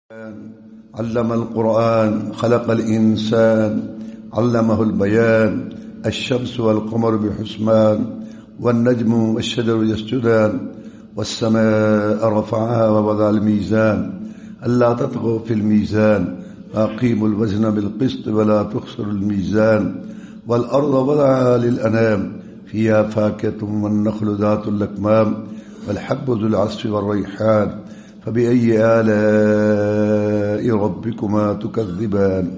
علم القرآن خلق الإنسان علمه البيان الشمس والقمر بحسبان والنجم والشجر يسجدان والسماء رفعها ووضع الميزان ألا تطغوا في الميزان وأقيموا الوزن بالقسط ولا تخسروا الميزان والأرض وضعها للأنام فيها فاكهة والنخل ذات الأكمام والحب ذو العصف والريحان فبأي آلاء ربكما تكذبان۔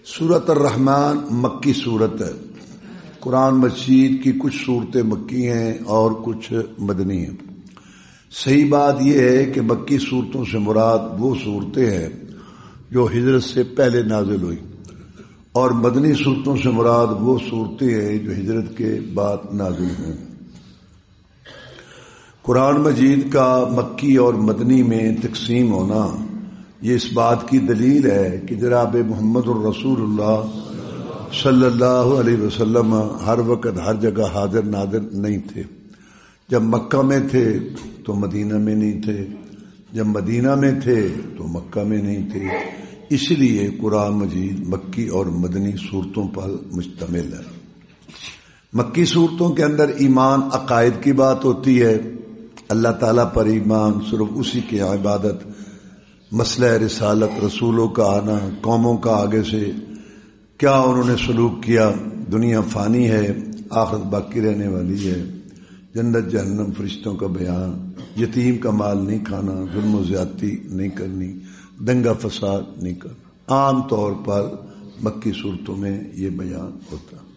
سورۃ الرحمن مکی صورت ہے۔ قرآن مجید کی کچھ صورتیں مکی ہیں اور کچھ مدنی ہیں۔ صحیح بات یہ ہے کہ مکی صورتوں سے مراد وہ صورتیں ہیں جو ہجرت سے پہلے نازل ہوئی، اور مدنی صورتوں سے مراد وہ صورتیں ہیں جو ہجرت کے بعد نازل ہوئیں۔ قرآن مجید کا مکی اور مدنی میں تقسیم ہونا یہ اس بات کی دلیل ہے کہ جناب محمد الرسول اللہ صلی اللہ علیہ وسلم ہر وقت ہر جگہ حاضر ناظر نہیں تھے۔ جب مکہ میں تھے تو مدینہ میں نہیں تھے، جب مدینہ میں تھے تو مکہ میں نہیں تھے۔ اس لیے قرآن مجید مکی اور مدنی صورتوں پر مشتمل ہے۔ مکی صورتوں کے اندر ایمان عقائد کی بات ہوتی ہے، اللہ تعالیٰ پر ایمان، صرف اسی کی عبادت، مسئلہ رسالت، رسولوں کا آنا، قوموں کا آگے سے کیا انہوں نے سلوک کیا، دنیا فانی ہے، آخرت باقی رہنے والی ہے، جنت جہنم فرشتوں کا بیان، یتیم کا مال نہیں کھانا، ظلم و زیادتی نہیں کرنی، دنگا فساد نہیں کرنا۔ عام طور پر مکی صورتوں میں یہ بیان ہوتا ہے،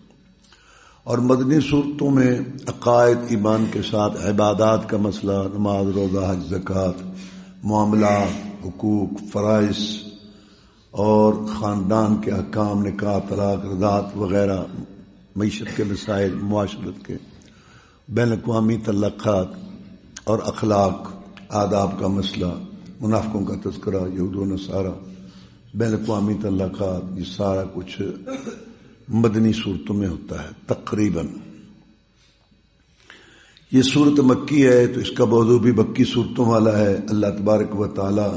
اور مدنی صورتوں میں عقائد ایمان کے ساتھ عبادات کا مسئلہ، نماز روزہ حج زکوٰۃ، معاملات، حقوق، فرائض اور خاندان کے احکام، نکاح، طلاق، رضاعت وغیرہ، معیشت کے مسائل، معاشرت کے، بین الاقوامی تعلقات اور اخلاق آداب کا مسئلہ، منافقوں کا تذکرہ، یہود و نصارہ، بین الاقوامی تعلقات، یہ سارا کچھ مدنی صورتوں میں ہوتا ہے تقریباً۔ یہ صورت مکی ہے تو اس کا موضوع بھی مکی صورتوں والا ہے۔ اللہ تبارک و تعالی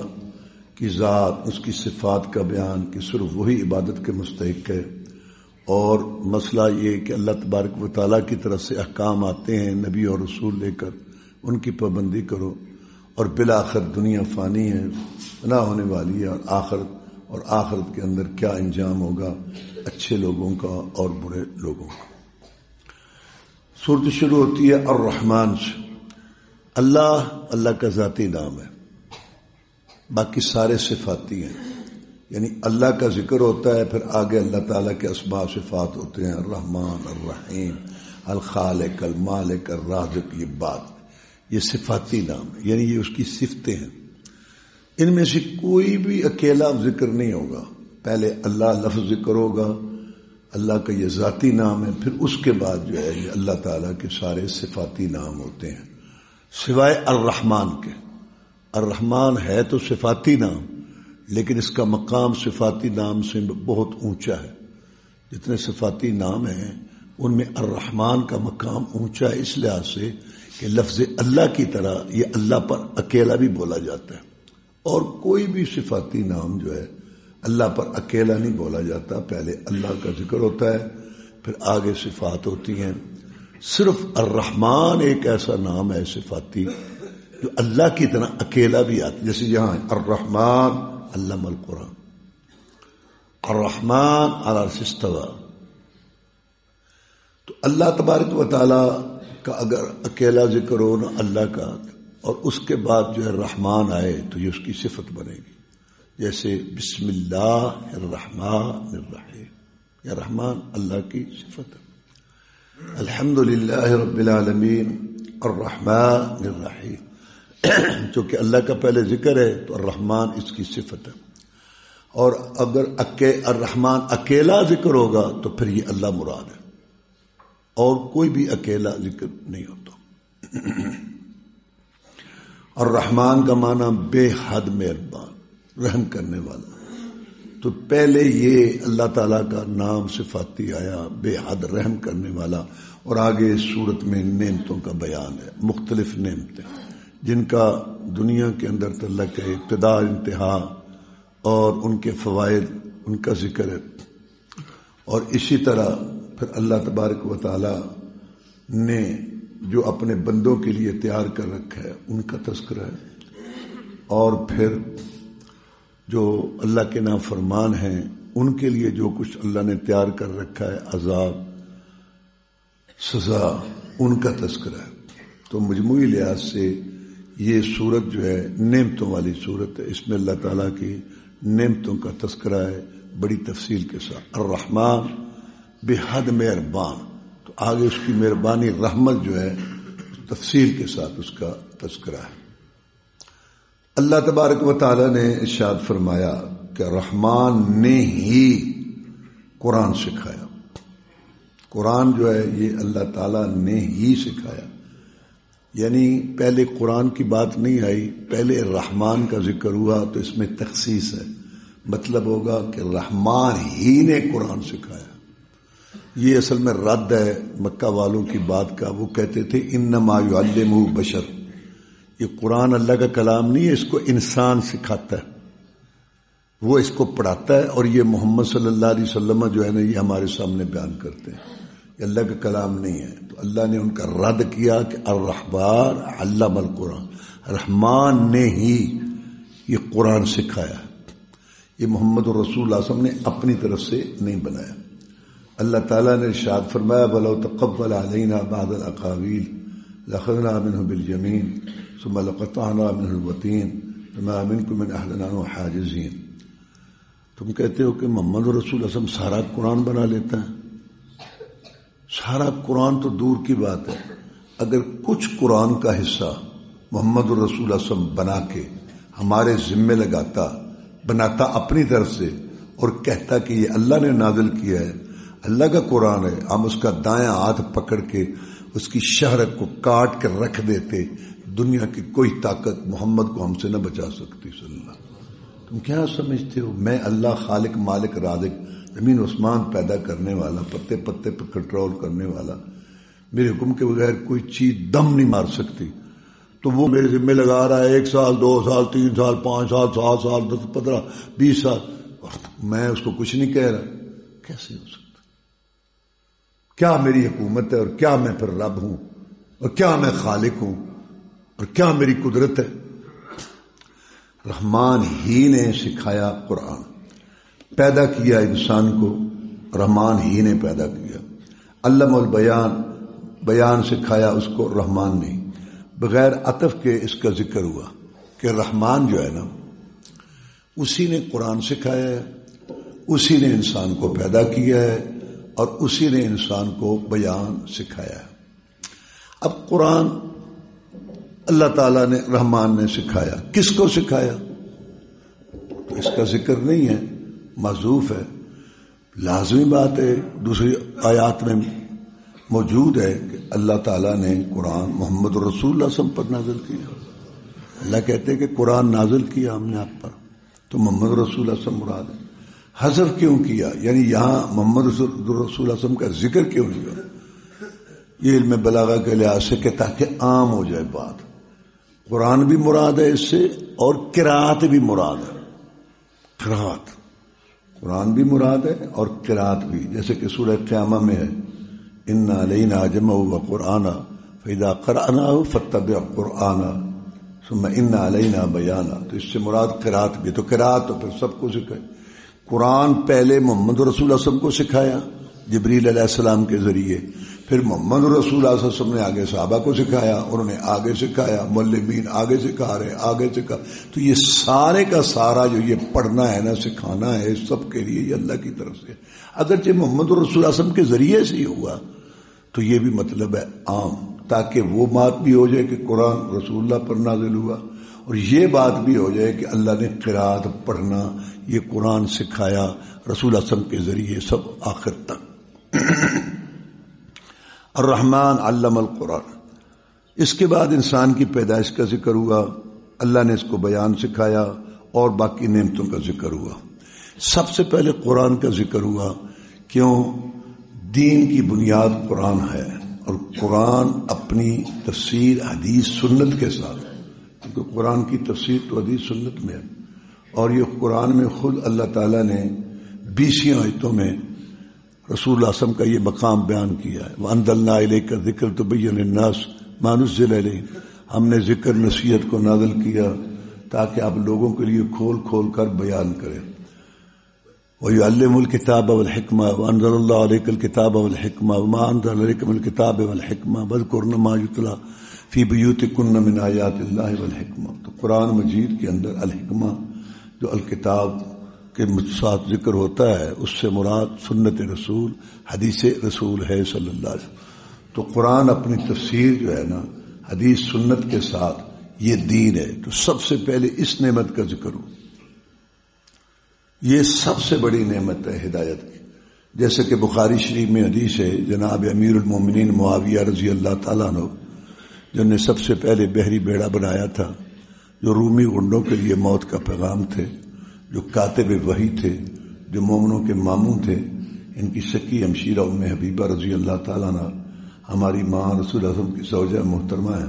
کی ذات، اس کی صفات کا بیان کہ صرف وہی عبادت کے مستحق ہے، اور مسئلہ یہ کہ اللہ تبارک و تعالی کی طرف سے احکام آتے ہیں نبی اور رسول لے کر، ان کی پابندی کرو، اور بالآخر دنیا فانی ہے، فنا ہونے والی ہے، اور آخرت کے اندر کیا انجام ہوگا اچھے لوگوں کا اور برے لوگوں کا۔ سورت شروع ہوتی ہے الرحمن سے۔ اللہ کا ذاتی نام ہے، باقی سارے صفاتی ہیں، یعنی اللہ کا ذکر ہوتا ہے، پھر آگے اللہ تعالیٰ کے اسماء صفات ہوتے ہیں، الرحمن، الرحیم، الخالق، المالک، الرازق، یہ بات، یہ صفاتی نام ہے، یعنی یہ اس کی صفتیں ہیں۔ ان میں سے کوئی بھی اکیلا ذکر نہیں ہوگا، پہلے اللہ لفظ ذکر ہوگا، اللہ کا یہ ذاتی نام ہے، پھر اس کے بعد جو ہے یہ اللہ تعالیٰ کے سارے صفاتی نام ہوتے ہیں، سوائے الرحمن کے۔ الرحمن ہے تو صفاتی نام، لیکن اس کا مقام صفاتی نام سے بہت اونچا ہے۔ جتنے صفاتی نام ہیں ان میں الرحمن کا مقام اونچا ہے، اس لحاظ سے کہ لفظ اللہ کی طرح یہ اللہ پر اکیلا بھی بولا جاتا ہے، اور کوئی بھی صفاتی نام جو ہے اللہ پر اکیلا نہیں بولا جاتا، پہلے اللہ کا ذکر ہوتا ہے، پھر آگے صفات ہوتی ہیں۔ صرف الرحمن ایک ایسا نام ہے صفاتی جو اللہ کی طرح اکیلا بھی آتا ہے، جیسے یہاں الرحمن علم القرآن، الرحمن علی العرش استوی۔ تو اللہ تبارک و تعالی کا اگر اکیلا ذکر ہو نا اللہ کا، اور اس کے بعد جو ہے رحمان آئے تو یہ اس کی صفت بنے گی، جیسے بسم اللہ الرحمن الرحیم، یا رحمان اللہ کی صفت ہے۔ الحمدللہ رب العالمین الرحمن الرحیم، چونکہ اللہ کا پہلے ذکر ہے تو الرحمن اس کی صفت ہے، اور اگر الرحمن اکیلا ذکر ہوگا تو پھر یہ اللہ مراد ہے، اور کوئی بھی اکیلا ذکر نہیں ہوتا۔ الرحمن کا معنی بے حد مہربان، رحم کرنے والا، تو پہلے یہ اللہ تعالیٰ کا نام صفاتی آیا، بے حد رحم کرنے والا، اور آگے اس صورت میں نعمتوں کا بیان ہے، مختلف نعمتیں، جن کا دنیا کے اندر تعلق ہے، ابتدا انتہا اور ان کے فوائد، ان کا ذکر ہے، اور اسی طرح پھر اللہ تبارک و تعالی نے جو اپنے بندوں کے لیے تیار کر رکھا ہے ان کا تذکرہ ہے، اور پھر جو اللہ کے نافرمان ہیں ان کے لیے جو کچھ اللہ نے تیار کر رکھا ہے، عذاب، سزا، ان کا تذکرہ ہے۔ تو مجموعی لحاظ سے یہ صورت جو ہے نعمتوں والی صورت ہے، اس میں اللہ تعالیٰ کی نعمتوں کا تذکرہ ہے بڑی تفصیل کے ساتھ۔ الرحمن بے حد مہربان، تو آگے اس کی مہربانی رحمت جو ہے تفصیل کے ساتھ اس کا تذکرہ ہے۔ اللہ تبارک و تعالی نے ارشاد فرمایا کہ رحمان نے ہی قرآن سکھایا۔ قرآن جو ہے یہ اللہ تعالیٰ نے ہی سکھایا، یعنی پہلے قرآن کی بات نہیں آئی، پہلے رحمان کا ذکر ہوا تو اس میں تخصیص ہے، مطلب ہوگا کہ رحمان ہی نے قرآن سکھایا۔ یہ اصل میں رد ہے مکہ والوں کی بات کا، وہ کہتے تھے انما یعلمہ بشر، یہ قرآن اللہ کا کلام نہیں ہے، اس کو انسان سکھاتا ہے، وہ اس کو پڑھاتا ہے، اور یہ محمد صلی اللہ علیہ وسلم جو ہے نا یہ ہمارے سامنے بیان کرتے ہیں، یہ اللہ کا کلام نہیں ہے۔ تو اللہ نے ان کا رد کیا کہ الرحمن علم القرآن، رحمان نے ہی یہ قرآن سکھایا، یہ محمد الرسول اللہ صلی اللہ علیہ وسلم نے اپنی طرف سے نہیں بنایا۔ اللہ تعالیٰ نے ارشاد فرمایا وَلَوْ تَقَبَّلَ عَلَيْنَا بَعْضَ الْأَقَاوِيلِ لَأَخَذْنَا مِنْهُ بِالْيَمِينِ ثُمَّ لَقَطَعْنَا مِنْهُ الْوَتِينَ فَمَا مِنْكُم مِّنْ أَحَدٍ عَنْهُ حَاجِزِينَ۔ تم کہتے ہو کہ محمد رسول اللہ صلی اللہ علیہ وسلم سارا قرآن بنا لیتا ہے، سارا قرآن تو دور کی بات ہے، اگر کچھ قرآن کا حصہ محمد رسول اللہ صلی اللہ علیہ وسلم بنا کے ہمارے ذمے بناتا اپنی طرف سے اور کہتا کہ یہ اللہ نے نازل کیا ہے، اللہ کا قرآن ہے، ہم اس کا دایاں ہاتھ پکڑ کے اس کی شہرت کو کاٹ کر رکھ دیتے، دنیا کی کوئی طاقت محمد کو ہم سے نہ بچا سکتی صلی اللہ۔ تم کیا سمجھتے ہو میں اللہ خالق مالک رازق زمین عثمان پیدا کرنے والا، پتے پتے پر کنٹرول کرنے والا، میرے حکم کے بغیر کوئی چیز دم نہیں مار سکتی، تو وہ میرے ذمہ لگا رہا ہے 1 سال 2 سال 3 سال 5 سال 7 سال 10 15 20 سال اور میں اس کو کچھ نہیں کہہ رہا، کیسے ہو سکتا؟ کیا میری حکومت ہے اور کیا میں پھر رب ہوں اور کیا میں خالق ہوں اور کیا میری قدرت ہے؟ رحمان ہی نے سکھایا قرآن، پیدا کیا انسان کو رحمان ہی نے پیدا کیا، علم البیان، بیان سکھایا اس کو رحمان نے، بغیر عطف کے اس کا ذکر ہوا کہ رحمان جو ہے نا اسی نے قرآن سکھایا ہے، اسی نے انسان کو پیدا کیا ہے اور اسی نے انسان کو بیان سکھایا ہے۔ اب قرآن اللہ تعالیٰ نے رحمان نے سکھایا، کس کو سکھایا؟ تو اس کا ذکر نہیں ہے، محذوف ہے، لازمی بات ہے، دوسری آیات میں موجود ہے کہ اللہ تعالیٰ نے قرآن محمد رسول اللہ صلی اللہ علیہ وسلم پر نازل کیا۔ اللہ کہتے ہیں کہ قرآن نازل کیا ہم نے آپ پر، تو محمد رسول اللہ صلی اللہ علیہ وسلم مراد ہے۔ حذف کیوں کیا؟ یعنی یہاں محمد رسول اللہ صلی اللہ علیہ وسلم کا ذکر کیوں نہیں؟ یہ علم بلاغہ کے لحاظ سے کہ تاکہ عام ہو جائے بات، قرآن بھی مراد ہے اس سے اور قرات بھی مراد ہے، قرات قرآن بھی مراد ہے اور قرات بھی، جیسے کہ سورہ قیامہ میں ہے ان علینا جمعہ وقرآنا فاذا قرأناه فاتبع قرآنا ثم ان علینا بیانا، تو اس سے مراد قرات بھی، تو قرات تو پھر سب کو سکھائے۔ قرآن پہلے محمد رسول اللہ صلی اللہ علیہ وسلم کو سکھایا جبریل علیہ السلام کے ذریعے، پھر محمد رسول اللہ صلی اللہ علیہ وسلم نے آگے صحابہ کو سکھایا، انہوں نے آگے سکھایا، معلمین آگے سکھا رہے آگے سکھا، تو یہ سارے کا سارا جو یہ پڑھنا ہے نا سکھانا ہے سب کے لیے یہ اللہ کی طرف سے، اگرچہ محمد رسول اللہ صلی اللہ علیہ وسلم کے ذریعے سے ہی ہوا تو یہ بھی مطلب ہے عام، تاکہ وہ بات بھی ہو جائے کہ قرآن رسول اللہ پر نازل ہوا اور یہ بات بھی ہو جائے کہ اللہ نے قرات پڑھنا یہ قرآن سکھایا رسول اللہ صلی اللہ علیہ وسلم کے ذریعے سب آخر تک۔ الرحمن علم القرآن، اس کے بعد انسان کی پیدائش کا ذکر ہوا، اللہ نے اس کو بیان سکھایا اور باقی نعمتوں کا ذکر ہوا۔ سب سے پہلے قرآن کا ذکر ہوا، کیوں؟ دین کی بنیاد قرآن ہے اور قرآن اپنی تفسیر حدیث سنت کے ساتھ کہ قرآن کی تفسیر تو حدیث سنت میں ہے، اور یہ قرآن میں خود اللہ تعالیٰ نے 20 آیتوں میں رسول اللہ صلی اللہ علیہ وسلم کا یہ مقام بیان کیا ہے۔ وَأَنزَلْنَا إِلَيْكَ الذِّكْرَ تُبَيِّنَ لِلنَّاسِ مَا نُزِّلَ إِلَيْهِمْ، ہم نے ذکر نصیحت کو نازل کیا تاکہ آپ لوگوں کے لیے کھول کھول کر بیان کریں۔ وَيُعَلِّمُ الْكِتَابَ وَالْحِكْمَةَ وَأَنزَلَ اللَّهُ عَلَيْكَ الْكِتَابَ وَالْحِكْمَةَ وَمَا أَنزَلَ عَلَيْكَ مِنَ الْكِتَابِ وَالْحِكْمَةِ وَاذْكُرْنَ مَا يُتْلَى فِي بُيُوتِكُنَّ مِنْ آيَاتِ اللَّهِ وَالْحِكْمَةِ۔ تو قرآن مجید کے اندر الحکمہ جو الکتاب کے ساتھ ذکر ہوتا ہے، اس سے مراد سنت رسول، حدیث رسول ہے صلی اللہ علیہ وسلم۔ تو قرآن اپنی تفسیر جو ہے نا حدیث سنت کے ساتھ یہ دین ہے۔ تو سب سے پہلے اس نعمت کا ذکر ہو، یہ سب سے بڑی نعمت ہے ہدایت کی۔ جیسے کہ بخاری شریف میں حدیث ہے، جناب امیر المومنین معاویہ رضی اللہ تعالیٰ عنہ جن نے سب سے پہلے بحری بیڑا بنایا تھا، جو رومی غنڈوں کے لیے موت کا پیغام تھے، جو کاتب وحی تھے، جو مومنوں کے ماموں تھے، ان کی سکی ہمشیرہ ام حبیبہ رضی اللہ تعالیٰ عنہ ہماری ماں رسول اللہ صلی اللہ علیہ وسلم کی زوجہ محترمہ ہے۔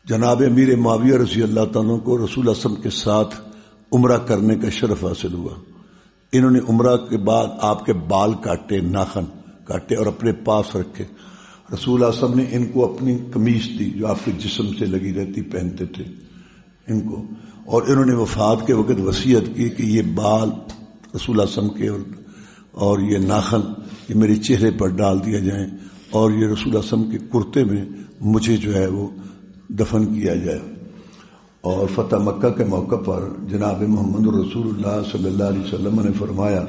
جناب امیر معاویہ رضی اللہ تعالیٰ کو رسول اللہ صلی اللہ علیہ وسلم کے ساتھ عمرہ کرنے کا شرف حاصل ہوا۔ انہوں نے عمرہ کے بعد آپ کے بال کاٹے، ناخن کاٹے اور اپنے پاس رکھے۔ رسول اللہ صلی اللہ علیہ وسلم نے ان کو اپنی قمیص دی جو آپ کے جسم سے لگی رہتی، پہنتے تھے ان کو، اور انہوں نے وفات کے وقت وصیت کی کہ یہ بال رسول اللہ صلی اللہ علیہ وسلم کے اور یہ ناخن یہ میرے چہرے پر ڈال دیا جائیں، اور یہ رسول اللہ صلی اللہ علیہ وسلم کے کرتے میں مجھے جو ہے وہ دفن کیا جائے۔ اور فتح مکہ کے موقع پر جناب محمد رسول اللہ صلی اللہ علیہ وسلم نے فرمایا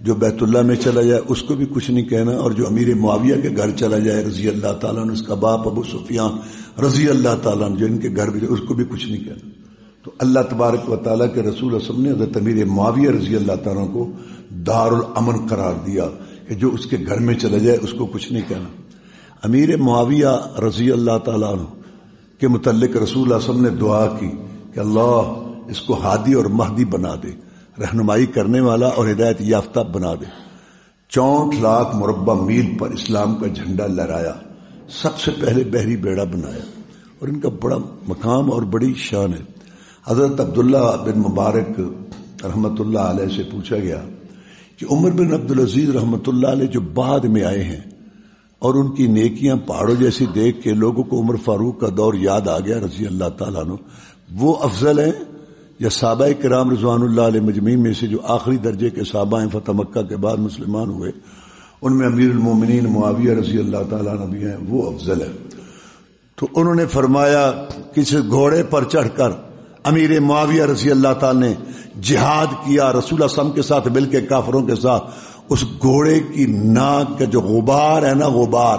جو بیت اللہ میں چلا جائے اس کو بھی کچھ نہیں کہنا، اور جو امیر معاویہ کے گھر چلا جائے رضی اللہ تعالیٰ نے، اس کا باپ ابو سفیان رضی اللہ تعالیٰ جو ان کے گھر بھی اس کو بھی کچھ نہیں کہنا۔ تو اللہ تبارک و تعالیٰ کے رسول صلی اللہ علیہ وسلم نے حضرت امیر معاویہ رضی اللہ تعالیٰ کو دار الامن قرار دیا کہ جو اس کے گھر میں چلا جائے اس کو کچھ نہیں کہنا۔ امیر معاویہ رضی اللہ تعالیٰ عنہ کے متعلق رسول اللہ صلی اللہ علیہ وسلم نے دعا کی کہ اللہ اس کو ہادی اور مہدی بنا دے، رہنمائی کرنے والا اور ہدایت یافتہ بنا دے۔ 64 لاکھ مربع میل پر اسلام کا جھنڈا لہرایا، سب سے پہلے بحری بیڑا بنایا، اور ان کا بڑا مقام اور بڑی شان ہے۔ حضرت عبداللہ بن مبارک رحمۃ اللہ علیہ سے پوچھا گیا کہ عمر بن عبدالعزیز رحمۃ اللہ علیہ جو بعد میں آئے ہیں اور ان کی نیکیاں پہاڑوں جیسی دیکھ کے لوگوں کو عمر فاروق کا دور یاد آ گیا رضی اللہ تعالیٰ عنہ، وہ افضل ہیں یا صحابہ کرام رضوان اللہ علیہ مجمعین میں سے جو آخری درجے کے صحابہ ہیں فتح مکہ کے بعد مسلمان ہوئے، ان میں امیر المومنین معاویہ رضی اللہ تعالیٰ عنہ بھی ہیں، وہ افضل ہے۔ تو انہوں نے فرمایا کسی گھوڑے پر چڑھ کر امیر معاویہ رضی اللہ تعالیٰ نے جہاد کیا رسول اللہ صلی اللہ علیہ وسلم کے ساتھ مل کے کافروں کے ساتھ، اس گھوڑے کی ناک کا جو غبار ہے نا، غبار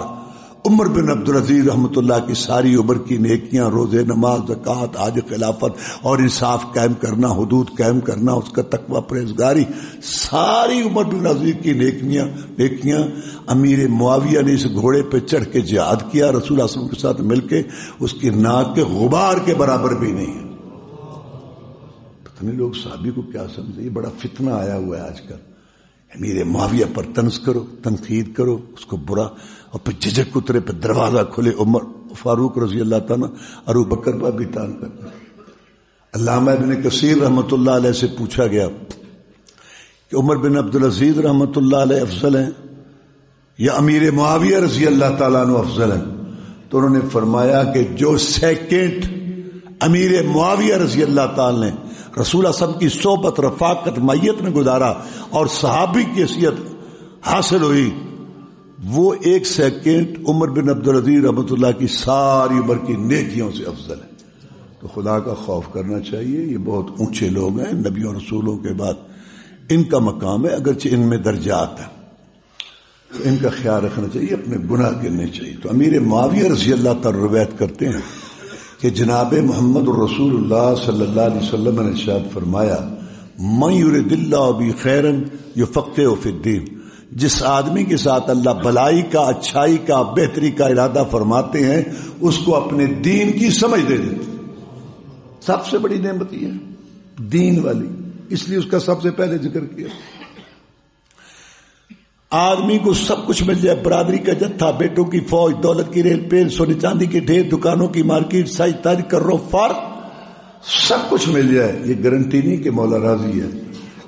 عمر بن عبدالعزیز رحمۃ اللہ کی ساری عمر کی نیکیاں، روزے، نماز، زکوٰۃ، حج، خلافت اور انصاف قائم کرنا، حدود قائم کرنا، اس کا تقوی، پرہیزگاری، ساری عمر بن عبدالعزیز کی نیکیاں امیر معاویہ نے اس گھوڑے پہ چڑھ کے جہاد کیا رسول اللہ صلی اللہ علیہ وسلم کے ساتھ مل کے، اس کی ناک کے غبار کے برابر بھی نہیں ہے۔ پتہ نہیں لوگ صحابی کو کیا سمجھے، یہ بڑا فتنہ آیا ہوا ہے آج کل، امیر معاویہ پر طنز کرو، تنقید کرو، اس کو برا، اور پھر جھجک اترے پہ دروازہ کھلے عمر فاروق رضی اللہ تعالیٰ ابو بکر پر بھی تان کرنا۔ علامہ ابن کثیر رحمۃ اللہ علیہ سے پوچھا گیا کہ عمر بن عبدالعزیز رحمۃ اللہ علیہ افضل ہیں یا امیر معاویہ رضی اللہ تعالیٰ عنہ افضل ہیں؟ تو انہوں نے فرمایا کہ جو سیکنڈ امیر معاویہ رضی اللہ تعالیٰ نے رسول اللہ صلی اللہ علیہ وسلم کی صحبت، رفاقت، معیت میں گزارا اور صحابی کی حیثیت حاصل ہوئی، وہ 1 سیکنڈ عمر بن عبدالعزیز رحمۃ اللہ کی ساری عمر کی نیکیوں سے افضل ہے۔ تو خدا کا خوف کرنا چاہیے، یہ بہت اونچے لوگ ہیں، نبیوں رسولوں کے بعد ان کا مقام ہے، اگرچہ ان میں درجات ہیں، تو ان کا خیال رکھنا چاہیے، اپنے گناہ گننے چاہیے۔ تو امیر معاویہ رضی اللہ تعالی روایت کرتے ہیں کہ جناب محمد الرسول اللہ صلی اللہ علیہ وسلم نے ارشاد فرمایا من یرد اللہ بہ خیرا یفقہہ فی الدین، جس آدمی کے ساتھ اللہ بلائی کا، اچھائی کا، بہتری کا ارادہ فرماتے ہیں اس کو اپنے دین کی سمجھ دے دیتے۔ سب سے بڑی نعمت یہ ہے دین والی، اس لیے اس کا سب سے پہلے ذکر کیا۔ آدمی کو سب کچھ مل جائے، برادری کا جتھا، بیٹوں کی فوج، دولت کی ریل پیر، سونے چاندی کے ڈھیر، دکانوں کی مارکیٹ، ساج تاج، کرو فار، سب کچھ مل جائے، یہ گارنٹی نہیں کہ مولا راضی ہے.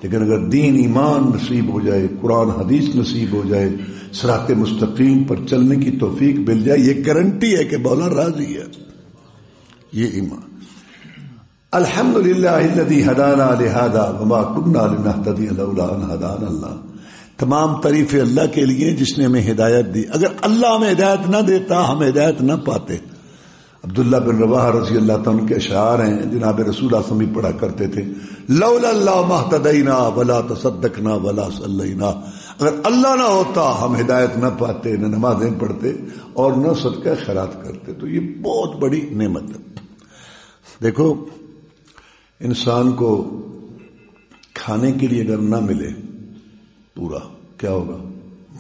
لیکن اگر دین ایمان نصیب ہو جائے، قرآن حدیث نصیب ہو جائے، صراط مستقیم پر چلنے کی توفیق مل جائے، یہ گارنٹی ہے کہ مولا راضی ہے. یہ ایمان. الحمدللہ الذی ہدانا لہذا وما کنا لنہتدی لولا ان ہدانا اللہ. تمام تعریف اللہ کے لیے جس نے ہمیں ہدایت دی. اگر اللہ ہمیں ہدایت نہ دیتا ہم ہدایت نہ پاتے. عبداللہ بن رواحہ رضی اللہ تعالیٰ کے اشعار ہیں، جناب رسول اللہ صلی اللہ علیہ وسلم پڑھا کرتے تھے، لولا اللہ ما اهتدینا ولا تصدقنا ولا صلینا. اگر اللہ نہ ہوتا ہم ہدایت نہ پاتے، نہ نمازیں پڑھتے اور نہ صدقہ خیرات کرتے. تو یہ بہت بڑی نعمت ہے. دیکھو انسان کو کھانے کے لیے اگر نہ ملے پورا، کیا ہوگا؟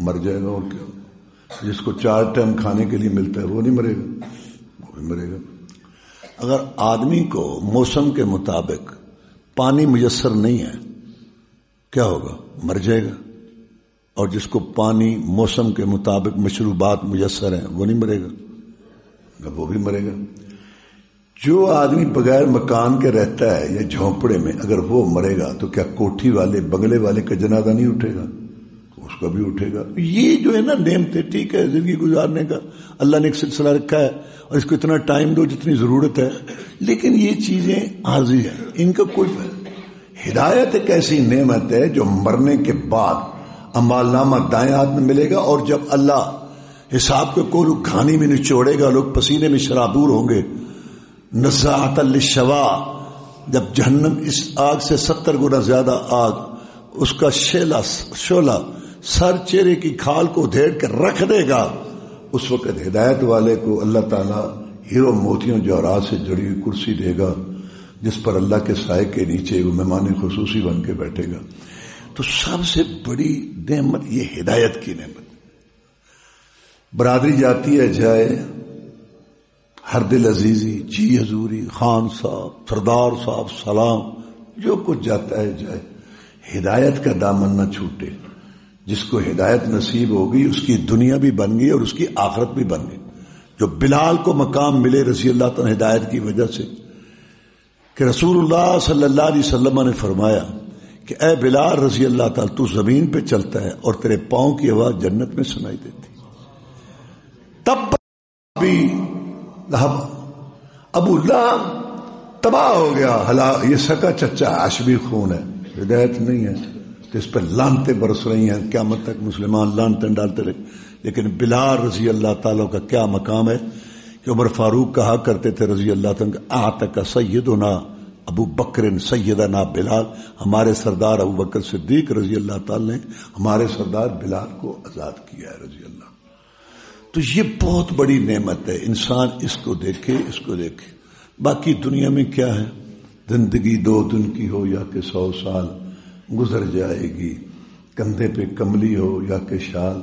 مر جائے گا. اور کیا ہوگا؟ جس کو 4 ٹائم کھانے کے لیے ملتا ہے وہ نہیں مرے گا، وہ بھی مرے گا. اگر آدمی کو موسم کے مطابق پانی میسر نہیں ہے کیا ہوگا؟ مر جائے گا. اور جس کو پانی موسم کے مطابق مشروبات میسر ہیں وہ نہیں مرے گا، وہ بھی مرے گا. جو آدمی بغیر مکان کے رہتا ہے یا جھونپڑے میں، اگر وہ مرے گا تو کیا کوٹھی والے بنگلے والے کا جنازہ نہیں اٹھے گا؟ اس کا بھی اٹھے گا. یہ جو ہے نا نعمتیں، ٹھیک ہے زندگی گزارنے کا اللہ نے ایک سلسلہ رکھا ہے اور اس کو اتنا ٹائم دو جتنی ضرورت ہے، لیکن یہ چیزیں عارضی ہیں، ان کا کوئی ہدایت ایک ایسی نعمت ہے جو مرنے کے بعد اعمال نامہ دائیں ہاتھ میں ملے گا، اور جب اللہ حساب کے کو گھانی میں نچوڑے گا، لوگ پسینے میں شرابور ہوں گے، نزاعۃ للشوا، جب جہنم اس آگ سے 70 گنا زیادہ آگ، اس کا شعلہ سر چہرے کی کھال کو دھیڑ کے رکھ دے گا، اس وقت ہدایت والے کو اللہ تعالیٰ ہیرو موتیوں جوہرات سے جڑی ہوئی کرسی دے گا، جس پر اللہ کے سائے کے نیچے وہ مہمان خصوصی بن کے بیٹھے گا. تو سب سے بڑی نعمت یہ ہدایت کی نعمت. برادری جاتی ہے جائے، ہر دل عزیزی، جی حضوری، خان صاحب، سردار صاحب، سلام، جو کچھ جاتا ہے جائے. ہدایت کا دامن نہ چھوٹے. جس کو ہدایت نصیب ہوگی اس کی دنیا بھی بن گئی اور اس کی آخرت بھی بن گئی. جو بلال کو مقام ملے رضی اللہ تعالیٰ ہدایت کی وجہ سے، کہ رسول اللہ صلی اللہ علیہ وسلم نے فرمایا کہ اے بلال رضی اللہ تعالیٰ، تو زمین پہ چلتا ہے اور تیرے پاؤں کی آواز جنت میں سنائی دیتی. تب بھی ابو لہب تباہ ہو گیا، یہ سکا چچا ہاشمی خون ہے، ہدایت نہیں ہے تو اس پہ لعنتیں برس رہی ہیں، قیامت تک مسلمان لعنتیں ڈالتے رہے. لیکن بلال رضی اللہ تعالیٰ کا کیا مقام ہے کہ عمر فاروق کہا کرتے تھے رضی اللہ تعالیٰ، آتک سیدنا ابو بکر سیدنا بلال، ہمارے سردار ابو بکر صدیق رضی اللہ تعالیٰ نے ہمارے سردار بلال کو آزاد کیا ہے رضی اللہ. تو یہ بہت بڑی نعمت ہے. انسان اس کو دیکھے، اس کو دیکھے. باقی دنیا میں کیا ہے؟ زندگی 2 دن کی ہو یا کہ 100 سال گزر جائے گی، کندھے پہ کملی ہو یا کہ شال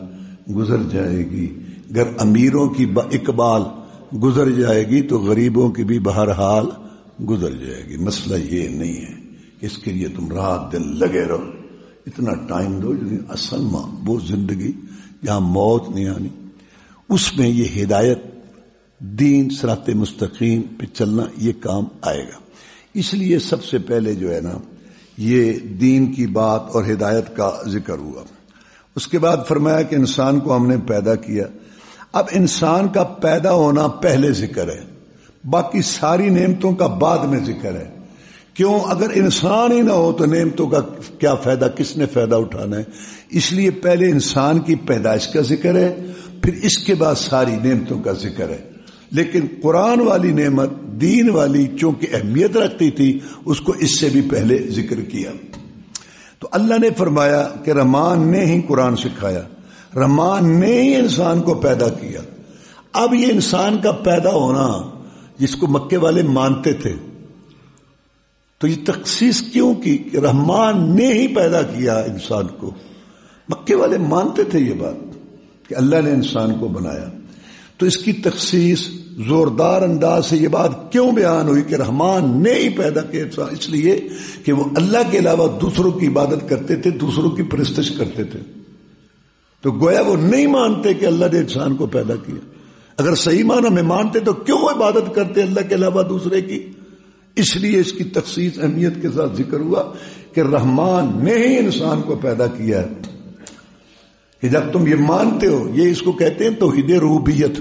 گزر جائے گی. اگر امیروں کی اقبال گزر جائے گی تو غریبوں کی بھی بہرحال گزر جائے گی. مسئلہ یہ نہیں ہے کہ اس کے لیے تم رات دن لگے رہو. اتنا ٹائم دو. اصل ماں وہ زندگی جہاں موت نہیں آنی، اس میں یہ ہدایت، دین صراط مستقیم پہ چلنا، یہ کام آئے گا. اس لیے سب سے پہلے جو ہے نا یہ دین کی بات اور ہدایت کا ذکر ہوا. اس کے بعد فرمایا کہ انسان کو ہم نے پیدا کیا. اب انسان کا پیدا ہونا پہلے ذکر ہے، باقی ساری نعمتوں کا بعد میں ذکر ہے. کیوں؟ اگر انسان ہی نہ ہو تو نعمتوں کا کیا فائدہ، کس نے فائدہ اٹھانا ہے؟ اس لیے پہلے انسان کی پیدائش کا ذکر ہے، پھر اس کے بعد ساری نعمتوں کا ذکر ہے. لیکن قرآن والی نعمت، دین والی چونکہ اہمیت رکھتی تھی، اس کو اس سے بھی پہلے ذکر کیا. تو اللہ نے فرمایا کہ رحمان نے ہی قرآن سکھایا، رحمان نے ہی انسان کو پیدا کیا. اب یہ انسان کا پیدا ہونا جس کو مکے والے مانتے تھے، تو یہ تخصیص کیوں کی کہ رحمان نے ہی پیدا کیا انسان کو؟ مکے والے مانتے تھے یہ بات کہ اللہ نے انسان کو بنایا. تو اس کی تخصیص زوردار انداز سے یہ بات کیوں بیان ہوئی کہ رحمان نے ہی پیدا کیا انسان؟ اس لیے کہ وہ اللہ کے علاوہ دوسروں کی عبادت کرتے تھے، دوسروں کی پرستش کرتے تھے. تو گویا وہ نہیں مانتے کہ اللہ نے انسان کو پیدا کیا. اگر صحیح معنی میں مانتے تو کیوں عبادت کرتے اللہ کے علاوہ دوسرے کی؟ اس لیے اس کی تخصیص اہمیت کے ساتھ ذکر ہوا کہ رحمان نے ہی انسان کو پیدا کیا ہے. کہ جب تم یہ مانتے ہو، یہ اس کو کہتے ہیں توحید ربوبیت.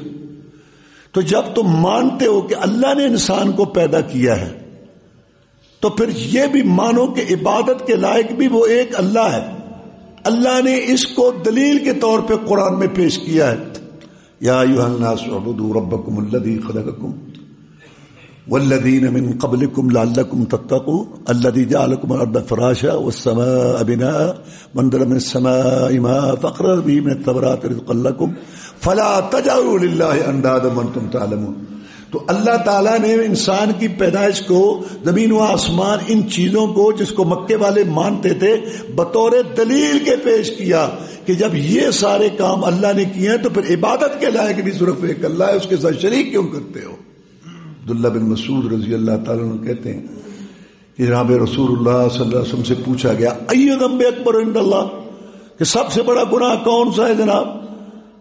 تو جب تم مانتے ہو کہ اللہ نے انسان کو پیدا کیا ہے تو پھر یہ بھی مانو کہ عبادت کے لائق بھی وہ ایک اللہ ہے. اللہ نے اس کو دلیل کے طور پہ قرآن میں پیش کیا ہے. یا ایھا الناس اعبدوا ربکم الذی خلقکم والذین من قبلکم لعلکم تتقون الذی جعل لکم الارض فراشا والسماء بناء وانزل من السماء ماء فاخرج به من الثمرات رزقا لکم فلا تجعلوا للہ اندادا وانتم تعلمون. تو اللہ تعالیٰ نے انسان کی پیدائش کو، زمین و آسمان، ان چیزوں کو جس کو مکے والے مانتے تھے، بطور دلیل کے پیش کیا کہ جب یہ سارے کام اللہ نے کیے ہیں تو پھر عبادت کے لائق بھی صرف ایک اللہ ہے، اس کے ساتھ شریک کیوں کرتے ہو؟ عبداللہ بن مسعود رضی اللہ تعالیٰ عنہ کہتے ہیں کہ جناب رسول اللہ صلی اللہ علیہ وسلم سے پوچھا گیا ای ذنب اکبر عند اللہ، کہ سب سے بڑا گناہ کون سا ہے جناب،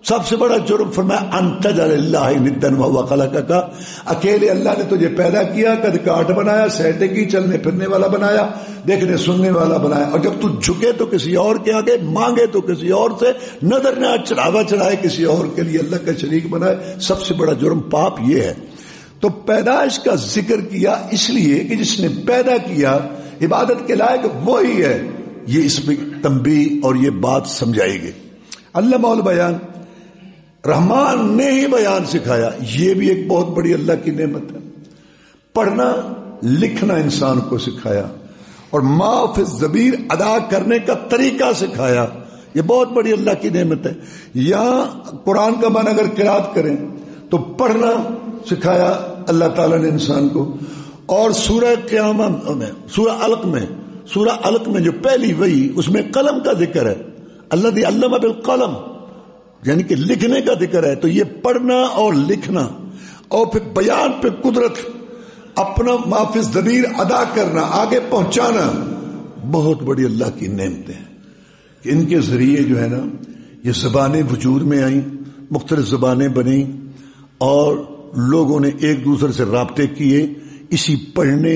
سب سے بڑا جرم؟ فرمایا ان تجعل للہ ندا وهو خلقک، اکیلے اللہ نے تجھے پیدا کیا، قد کاٹ بنایا، سیٹے کی، چلنے پھرنے والا بنایا، دیکھنے سننے والا بنایا، اور جب تو جھکے تو کسی اور کے آگے، مانگے تو کسی اور سے، نظر نہ چڑھاوا چڑھائے کسی اور کے لیے، اللہ کا شریک بنائے، سب سے بڑا جرم پاپ یہ ہے. تو پیدائش کا ذکر کیا اس لیے کہ جس نے پیدا کیا عبادت کے لائق وہی ہے. یہ اس میں تنبیہ اور یہ بات سمجھائی گئی. علامہ البیان، رحمان نے ہی بیان سکھایا، یہ بھی ایک بہت بڑی اللہ کی نعمت ہے. پڑھنا لکھنا انسان کو سکھایا اور ما فی الضمیر ادا کرنے کا طریقہ سکھایا، یہ بہت بڑی اللہ کی نعمت ہے. یہاں قرآن کا معنی اگر قرات کریں تو پڑھنا سکھایا اللہ تعالیٰ نے انسان کو. اور سورہ قیامہ میں، سورہ علق میں جو پہلی وحی، اس میں قلم کا ذکر ہے، الذی علم بالقلم، یعنی کہ لکھنے کا ذکر ہے. تو یہ پڑھنا اور لکھنا اور پھر بیان پہ قدرت، اپنا ما فی الضمیر ادا کرنا، آگے پہنچانا، بہت بڑی اللہ کی نعمتیں ہیں کہ ان کے ذریعے جو ہے نا یہ زبانیں وجود میں آئیں، مختلف زبانیں بنیں اور لوگوں نے ایک دوسرے سے رابطے کیے اسی پڑھنے،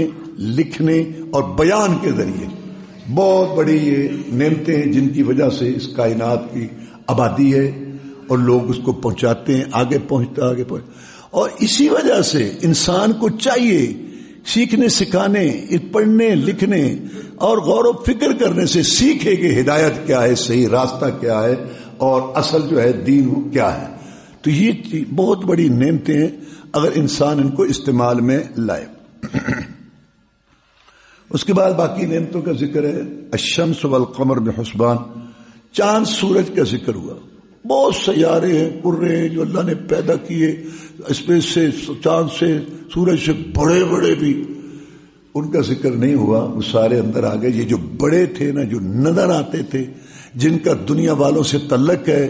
لکھنے اور بیان کے ذریعے. بہت بڑی یہ نعمتیں ہیں جن کی وجہ سے اس کائنات کی آبادی ہے اور لوگ اس کو پہنچاتے ہیں، آگے پہنچتا. اور اسی وجہ سے انسان کو چاہیے سیکھنے سکھانے، پڑھنے لکھنے اور غور و فکر کرنے سے سیکھے کہ ہدایت کیا ہے، صحیح راستہ کیا ہے اور اصل جو ہے دین کیا ہے. تو یہ بہت بڑی نعمتیں ہیں اگر انسان ان کو استعمال میں لائے. اس کے بعد باقی نعمتوں کا ذکر ہے. الشمس والقمر بحسبان، چاند سورج کا ذکر ہوا. بہت سیارے ہیں، کرے ہیں جو اللہ نے پیدا کیے، اسپیس سے، چاند سے، سورج سے، بڑے بڑے بھی، ان کا ذکر نہیں ہوا، وہ سارے اندر آ گئے. یہ جو بڑے تھے نا، جو نظر آتے تھے، جن کا دنیا والوں سے تعلق ہے،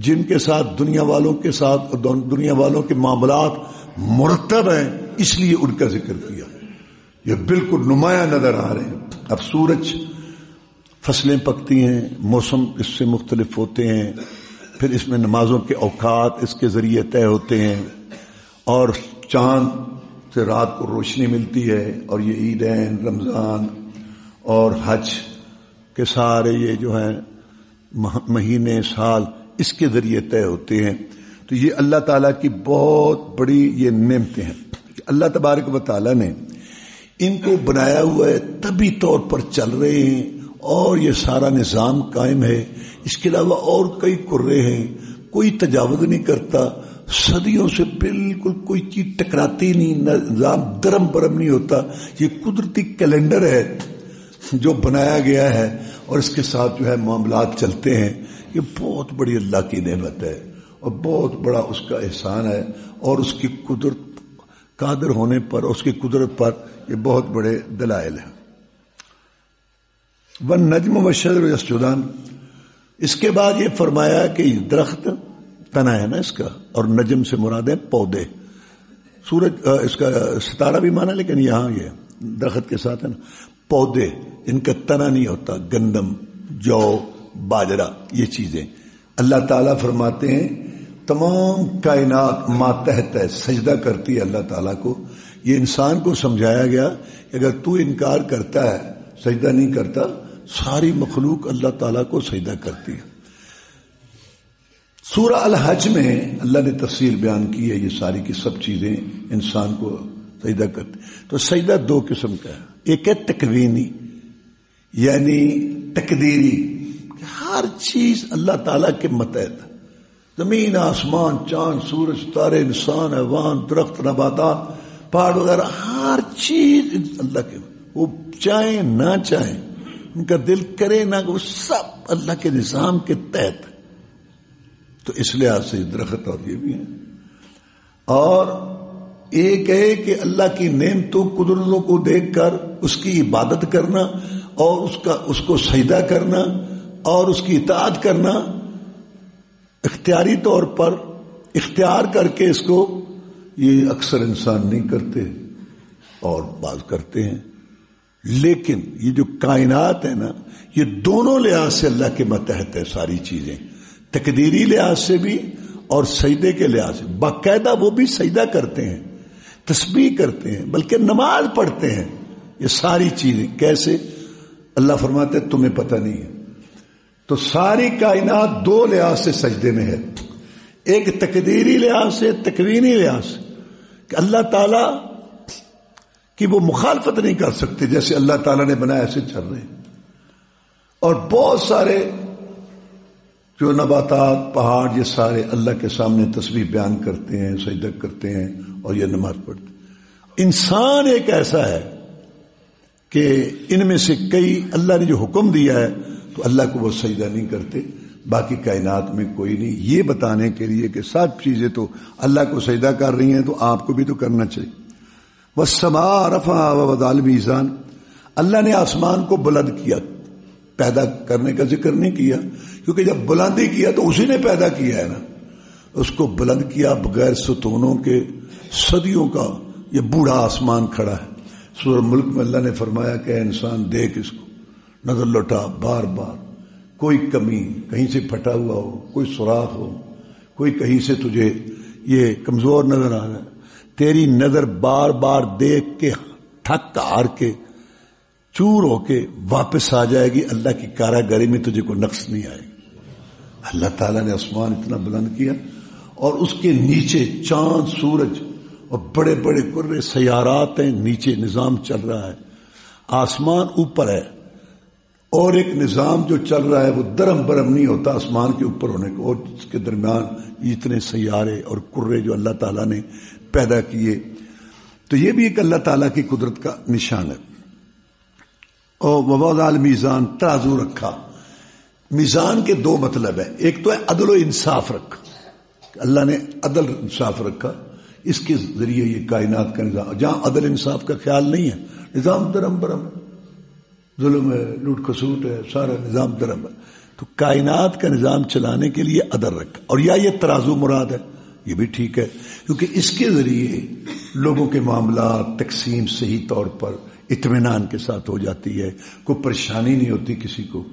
جن کے ساتھ دنیا والوں کے معاملات مرتب ہیں، اس لیے ان کا ذکر کیا. یہ بالکل نمایاں نظر آ رہے ہیں. اب سورج، فصلیں پکتی ہیں، موسم اس سے مختلف ہوتے ہیں، پھر اس میں نمازوں کے اوقات اس کے ذریعے طے ہوتے ہیں، اور چاند سے رات کو روشنی ملتی ہے، اور یہ عیدین، رمضان اور حج کے سارے یہ جو ہیں مہینے، سال اس کے ذریعے طے ہوتے ہیں. تو یہ اللہ تعالیٰ کی بہت بڑی یہ نعمتیں ہیں کہ اللہ تبارک و تعالیٰ نے ان کو بنایا ہوا ہے، طبی طور پر چل رہے ہیں اور یہ سارا نظام قائم ہے. اس کے علاوہ اور کئی کرے ہیں، کوئی تجاوز نہیں کرتا، صدیوں سے بالکل کوئی چیز ٹکراتی نہیں، نظام درم برم نہیں ہوتا. یہ قدرتی کیلنڈر ہے جو بنایا گیا ہے اور اس کے ساتھ جو ہے معاملات چلتے ہیں. یہ بہت بڑی اللہ کی نعمت ہے اور بہت بڑا اس کا احسان ہے، اور اس کی قدرت قادر ہونے پر، اس کی قدرت پر یہ بہت بڑے دلائل ہیں. والنجم والشجر یسجدان، اس کے بعد یہ فرمایا کہ درخت تنا ہے نا اس کا، اور نجم سے مراد ہے پودے. سورج اس کا ستارہ بھی مانا، لیکن یہاں یہ درخت کے ساتھ ہے نا پودے، ان کا تنا نہیں ہوتا، گندم، جو، باجرہ، یہ چیزیں اللہ تعالیٰ فرماتے ہیں تمام کائنات ماتحت ہے، سجدہ کرتی ہے اللہ تعالیٰ کو. یہ انسان کو سمجھایا گیا کہ اگر تو انکار کرتا ہے، سجدہ نہیں کرتا، ساری مخلوق اللہ تعالیٰ کو سجدہ کرتی ہے. سورہ الحج میں اللہ نے تفصیل بیان کی ہے، یہ ساری کی سب چیزیں انسان کو سجدہ کرتی. تو سجدہ دو قسم کا ہے، ایک ہے تکوینی یعنی تقدیری، ہر چیز اللہ تعالیٰ کے متحد، زمین آسمان چاند سورج ستارے انسان حیوان درخت نباتات پہاڑ وغیرہ ہر چیز اللہ کے، وہ چاہیں نہ چاہیں، ان کا دل کرے نہ، وہ سب اللہ کے نظام کے تحت. تو اس لحاظ سے درخت اور یہ بھی ہیں. اور ایک ہے کہ اللہ کی نعمتوں قدرتوں کو دیکھ کر اس کی عبادت کرنا اور اس کو سجدہ کرنا اور اس کی اطاعت کرنا اختیاری طور پر اختیار کر کے اس کو، یہ اکثر انسان نہیں کرتے اور بعض کرتے ہیں. لیکن یہ جو کائنات ہے نا، یہ دونوں لحاظ سے اللہ کے متحد ہے ساری چیزیں، تقدیری لحاظ سے بھی اور سجدے کے لحاظ سے. باقاعدہ وہ بھی سجدہ کرتے ہیں، تسبیح کرتے ہیں، بلکہ نماز پڑھتے ہیں. یہ ساری چیزیں کیسے؟ اللہ فرماتے ہیں تمہیں پتہ نہیں ہے. تو ساری کائنات دو لحاظ سے سجدے میں ہے، ایک تقدیری لحاظ سے، تکوینی لحاظ سے کہ اللہ تعالیٰ کی وہ مخالفت نہیں کر سکتے، جیسے اللہ تعالیٰ نے بنایا ایسے چل رہے ہیں. اور بہت سارے جو نباتات پہاڑ یہ سارے اللہ کے سامنے تسبیح بیان کرتے ہیں، سجدہ کرتے ہیں اور یہ نماز پڑھتے ہیں. انسان ایک ایسا ہے کہ ان میں سے کئی اللہ نے جو حکم دیا ہے تو اللہ کو وہ سجدہ نہیں کرتے، باقی کائنات میں کوئی نہیں. یہ بتانے کے لیے کہ سب چیزیں تو اللہ کو سجدہ کر رہی ہیں تو آپ کو بھی تو کرنا چاہیے. والسماء رفعها ووضع الميزان، اللہ نے آسمان کو بلند کیا. پیدا کرنے کا ذکر نہیں کیا کیونکہ جب بلندی کیا تو اسی نے پیدا کیا ہے نا. اس کو بلند کیا بغیر ستونوں کے، صدیوں کا یہ بوڑھا آسمان کھڑا ہے. سورہ ملک میں اللہ نے فرمایا کہ اے انسان دیکھ اس کو، نظر لوٹا، بار بار کوئی کمی، کہیں سے پھٹا ہوا ہو، کوئی سوراخ ہو، کوئی کہیں سے تجھے یہ کمزور نظر آ رہا ہے، تیری نظر بار بار دیکھ کے تھک ہار کے چور ہو کے واپس آ جائے گی. اللہ کی کاراگری میں تجھے کوئی نقص نہیں آئے گی. اللہ تعالیٰ نے آسمان اتنا بلند کیا اور اس کے نیچے چاند سورج اور بڑے بڑے کرے سیارات ہیں، نیچے نظام چل رہا ہے. آسمان اوپر ہے اور ایک نظام جو چل رہا ہے وہ درم برم نہیں ہوتا آسمان کے اوپر ہونے کو، اور اس کے درمیان اتنے سیارے اور کرے جو اللہ تعالیٰ نے پیدا کیے. تو یہ بھی ایک اللہ تعالیٰ کی قدرت کا نشان ہے. اور ووضع المیزان، ترازو رکھا. میزان کے دو مطلب ہیں، ایک تو ہے عدل و انصاف رکھا، اللہ نے عدل انصاف رکھا، اس کے ذریعے یہ کائنات کا نظام، جہاں عدل انصاف کا خیال نہیں ہے نظام درم برم ہے، ظلم ہے، لوٹ کھسوٹ ہے، سارا نظام درم ہے. تو کائنات کا نظام چلانے کے لیے عدل رکھا. اور یا یہ ترازو مراد ہے، یہ بھی ٹھیک ہے کیونکہ اس کے ذریعے لوگوں کے معاملات تقسیم صحیح طور پر اطمینان کے ساتھ ہو جاتی ہے، کوئی پریشانی نہیں ہوتی کسی کو.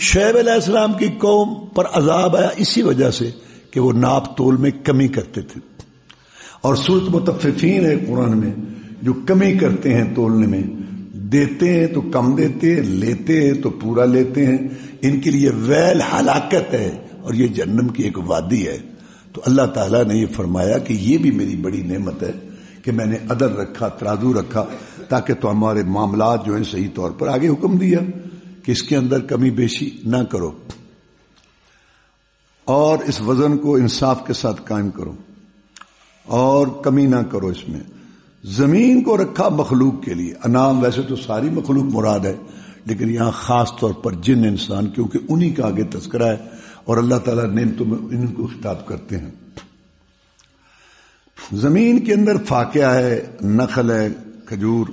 شعیب علیہ السلام کی قوم پر عذاب آیا اسی وجہ سے کہ وہ ناپ تول میں کمی کرتے تھے. اور سورۃ مطففین ہے قرآن میں، جو کمی کرتے ہیں تولنے میں، دیتے ہیں تو کم دیتے ہیں، لیتے ہیں تو پورا لیتے ہیں، ان کے لیے ویل ہلاکت ہے اور یہ جہنم کی ایک وادی ہے. تو اللہ تعالیٰ نے یہ فرمایا کہ یہ بھی میری بڑی نعمت ہے کہ میں نے عدل رکھا، ترازو رکھا، تاکہ تو ہمارے معاملات جو ہیں صحیح طور پر. آگے حکم دیا کہ اس کے اندر کمی بیشی نہ کرو اور اس وزن کو انصاف کے ساتھ قائم کرو اور کمی نہ کرو اس میں. زمین کو رکھا مخلوق کے لیے، انعام ویسے تو ساری مخلوق مراد ہے لیکن یہاں خاص طور پر جن انسان، کیونکہ انہی کا آگے تذکرہ ہے اور اللہ تعالیٰ نعمتوں میں ان کو خطاب کرتے ہیں. زمین کے اندر فاقیہ ہے، نخل ہے، کھجور،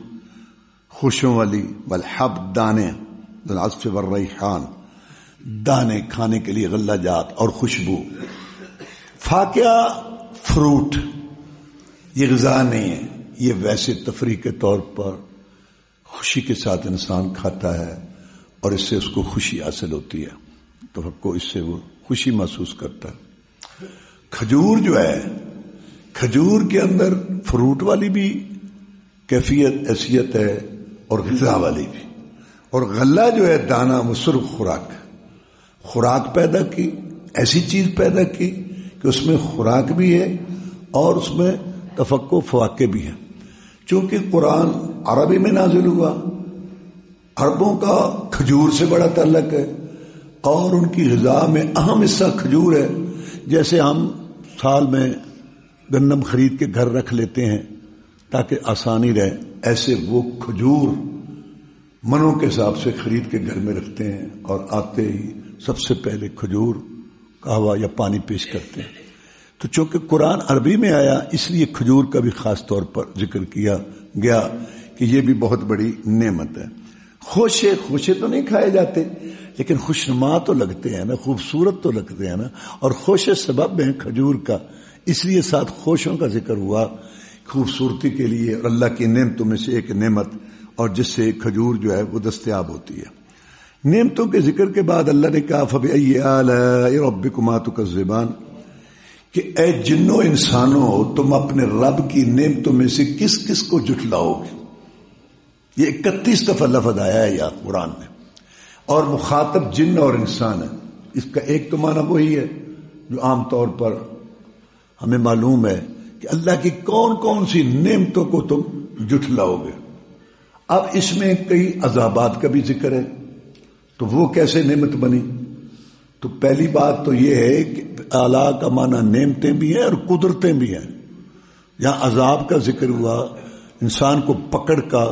خوشوں والی، والحب، دانے، ذوالعصف والریحان، دانے کھانے کے لیے، غلہ جات اور خوشبو. فاقیہ فروٹ، یہ غذا نہیں ہے، یہ ویسے تفریح کے طور پر خوشی کے ساتھ انسان کھاتا ہے اور اس سے اس کو خوشی حاصل ہوتی ہے، تو اس سے وہ خوشی محسوس کرتا ہے۔ کھجور جو ہے، کھجور کے اندر فروٹ والی بھی کیفیت حیثیت ہے اور غذا والی بھی، اور غلہ جو ہے دانہ وہ صرف خوراک پیدا کی، ایسی چیز پیدا کی کہ اس میں خوراک بھی ہے اور اس میں تفقع و فواکہ بھی ہیں۔ چونکہ قرآن عربی میں نازل ہوا، عربوں کا کھجور سے بڑا تعلق ہے اور ان کی غذا میں اہم حصہ کھجور ہے۔ جیسے ہم سال میں گندم خرید کے گھر رکھ لیتے ہیں تاکہ آسانی رہے، ایسے وہ کھجور منوں کے حساب سے خرید کے گھر میں رکھتے ہیں اور آتے ہی سب سے پہلے کھجور قہوہ یا پانی پیش کرتے ہیں۔ تو چونکہ قرآن عربی میں آیا اس لیے کھجور کا بھی خاص طور پر ذکر کیا گیا کہ یہ بھی بہت بڑی نعمت ہے۔ خوشے تو نہیں کھائے جاتے لیکن خوشنما تو لگتے ہیں نا، خوبصورت تو لگتے ہیں نا، اور خوشے سبب ہیں کھجور کا، اس لیے ساتھ خوشوں کا ذکر ہوا خوبصورتی کے لیے، اور اللہ کی نعمتوں میں سے ایک نعمت اور جس سے کھجور جو ہے وہ دستیاب ہوتی ہے۔ نعمتوں کے ذکر کے بعد اللہ نے کہا فَبِأَيِّ آلَاءِ رَبِّكُمَا تُكَذِّبَانِ، کہ اے جنوں انسانوں تم اپنے رب کی نعمتوں میں سے کس کس کو جھٹلاؤ گے۔ یہ 31 دفعہ لفظ آیا ہے یا قرآن میں، اور مخاطب جن اور انسان ہے۔ اس کا ایک تو معنی وہی ہے جو عام طور پر ہمیں معلوم ہے کہ اللہ کی کون کون سی نعمتوں کو تم جھٹلاؤ گے۔ اب اس میں کئی عذابات کا بھی ذکر ہے، تو وہ کیسے نعمت بنی؟ تو پہلی بات تو یہ ہے کہ اعلیٰ کا معنی نعمتیں بھی ہیں اور قدرتیں بھی ہیں۔ یہاں عذاب کا ذکر ہوا، انسان کو پکڑ کا،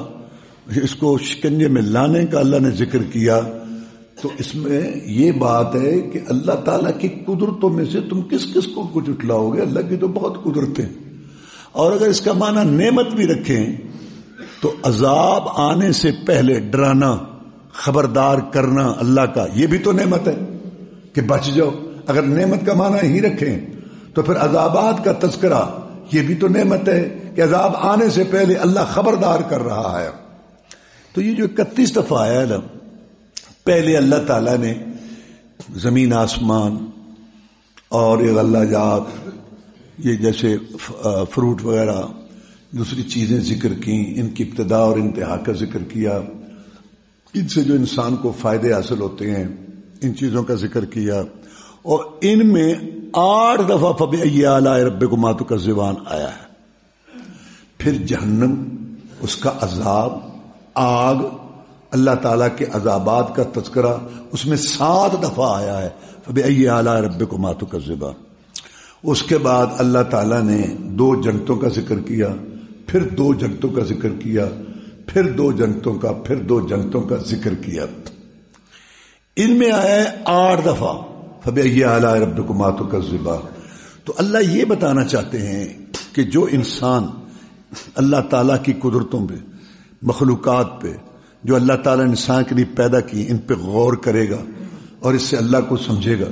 اس کو شکنجے میں لانے کا اللہ نے ذکر کیا، تو اس میں یہ بات ہے کہ اللہ تعالیٰ کی قدرتوں میں سے تم کس کس کو جھٹلاؤ گے۔ اللہ کی تو بہت قدرتیں، اور اگر اس کا معنی نعمت بھی رکھیں تو عذاب آنے سے پہلے ڈرانا، خبردار کرنا اللہ کا، یہ بھی تو نعمت ہے کہ بچ جاؤ۔ اگر نعمت کا معنی ہی رکھیں تو پھر عذابات کا تذکرہ یہ بھی تو نعمت ہے کہ عذاب آنے سے پہلے اللہ خبردار کر رہا ہے۔ تو یہ جو 31 دفعہ آیا ہے، پہلے اللہ تعالیٰ نے زمین آسمان اور یہ غلہ جات، یہ جیسے فروٹ وغیرہ دوسری چیزیں ذکر کی، ان کی ابتدا اور انتہا کا ذکر کیا، ان سے جو انسان کو فائدے حاصل ہوتے ہیں ان چیزوں کا ذکر کیا، اور ان میں 8 دفعہ فَبِأَيِّ آلَاءِ رَبِّكُمَا تُكَذِّبَانِ آیا ہے۔ پھر جہنم، اس کا عذاب، آگ، اللہ تعالیٰ کے عذابات کا تذکرہ اس میں 7 دفعہ آیا ہے فَبِأَيِّ آلَاءِ رَبِّكُمَا تُكَذِّبَانِ۔ اس کے بعد اللہ تعالیٰ نے 2 جنتوں کا ذکر کیا، پھر 2 جنتوں کا ذکر کیا، پھر 2 جنتوں کا، پھر 2 جنتوں کا ذکر کیا۔ ان میں آیا ہے 8 دفعہ فَبِأَيِّ آلَاءِ رَبِّكُمَا تُكَذِّبَانِ۔ تو اللہ یہ بتانا چاہتے ہیں کہ جو انسان اللہ تعالیٰ کی قدرتوں پہ، مخلوقات پہ جو اللہ تعالیٰ نے انسان کے لیے پیدا کی، ان پہ غور کرے گا اور اس سے اللہ کو سمجھے گا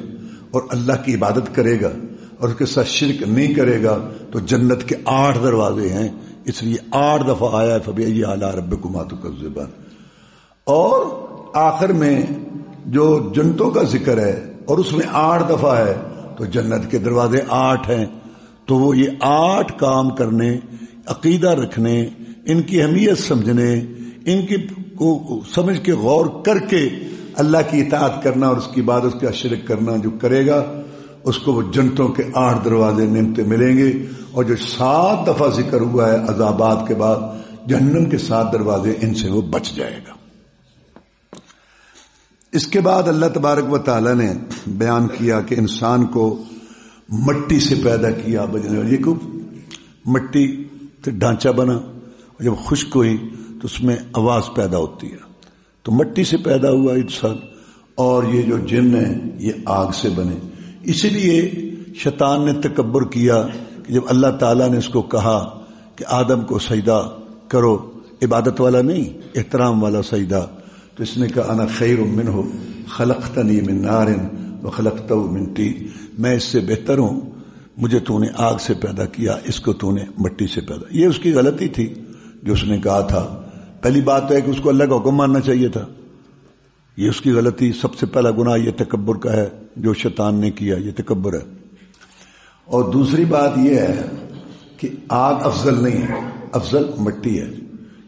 اور اللہ کی عبادت کرے گا اور اس کے ساتھ شرک نہیں کرے گا، تو جنت کے 8 دروازے ہیں، اس لیے 8 دفعہ آیا ہے فَبِأَيِّ آلَاءِ رَبِّكُمَا تُكَذِّبَانِ۔ اور آخر میں جو جنتوں کا ذکر ہے اور اس میں 8 دفعہ ہے، تو جنت کے دروازے 8 ہیں۔ تو وہ یہ 8 کام کرنے، عقیدہ رکھنے، ان کی اہمیت سمجھنے، ان کی کو سمجھ کے غور کر کے اللہ کی اطاعت کرنا اور اس کی بعد اس کا شرک کرنا جو کرے گا، اس کو وہ جنتوں کے 8 دروازے نعمتیں ملیں گے۔ اور جو 7 دفعہ ذکر ہوا ہے عذابات کے بعد، جہنم کے 7 دروازے، ان سے وہ بچ جائے گا۔ اس کے بعد اللہ تبارک و تعالی نے بیان کیا کہ انسان کو مٹی سے پیدا کیا، یہ کو مٹی سے ڈھانچہ بنا، جب خشک ہوئی تو اس میں آواز پیدا ہوتی ہے، تو مٹی سے پیدا ہوا انسان، اور یہ جو جن ہیں یہ آگ سے بنے۔ اسی لیے شیطان نے تکبر کیا کہ جب اللہ تعالیٰ نے اس کو کہا کہ آدم کو سجدہ کرو، عبادت والا نہیں، احترام والا سجدہ، تو اس نے کہا انا خیر منہ خلقتنی من نار وخلقتہ من طین، میں اس سے بہتر ہوں، مجھے تو نے آگ سے پیدا کیا، اس کو تو نے مٹی سے پیدا۔ یہ اس کی غلطی تھی جو اس نے کہا تھا۔ پہلی بات تو ہے کہ اس کو اللہ کا حکم ماننا چاہیے تھا یہ اس کی غلطی. سب سے پہلا گناہ یہ تکبر کا ہے جو شیطان نے کیا، یہ تکبر ہے. اور دوسری بات یہ ہے کہ آگ افضل نہیں ہے، افضل مٹی ہے.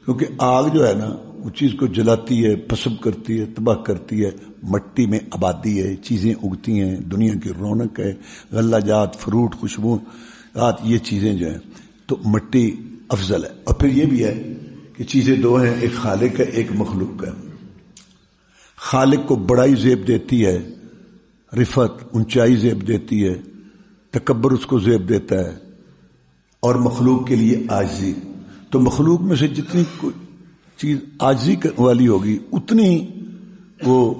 کیونکہ آگ جو ہے نا وہ چیز کو جلاتی ہے، پسب کرتی ہے، تباہ کرتی ہے. مٹی میں آبادی ہے، چیزیں اگتی ہیں، دنیا کی رونق ہے، غلہ جات، فروٹ، خوشبوات، یہ چیزیں جو ہیں، تو مٹی افضل ہے. اور پھر یہ بھی ہے کہ چیزیں دو ہیں، ایک خالق ہے، ایک مخلوق ہے. خالق کو بڑائی زیب دیتی ہے، رفعت، اونچائی زیب دیتی ہے، تکبر اس کو زیب دیتا ہے. اور مخلوق کے لیے عاجزی. تو مخلوق میں سے جتنی چیز عاجزی والی ہوگی اتنی وہ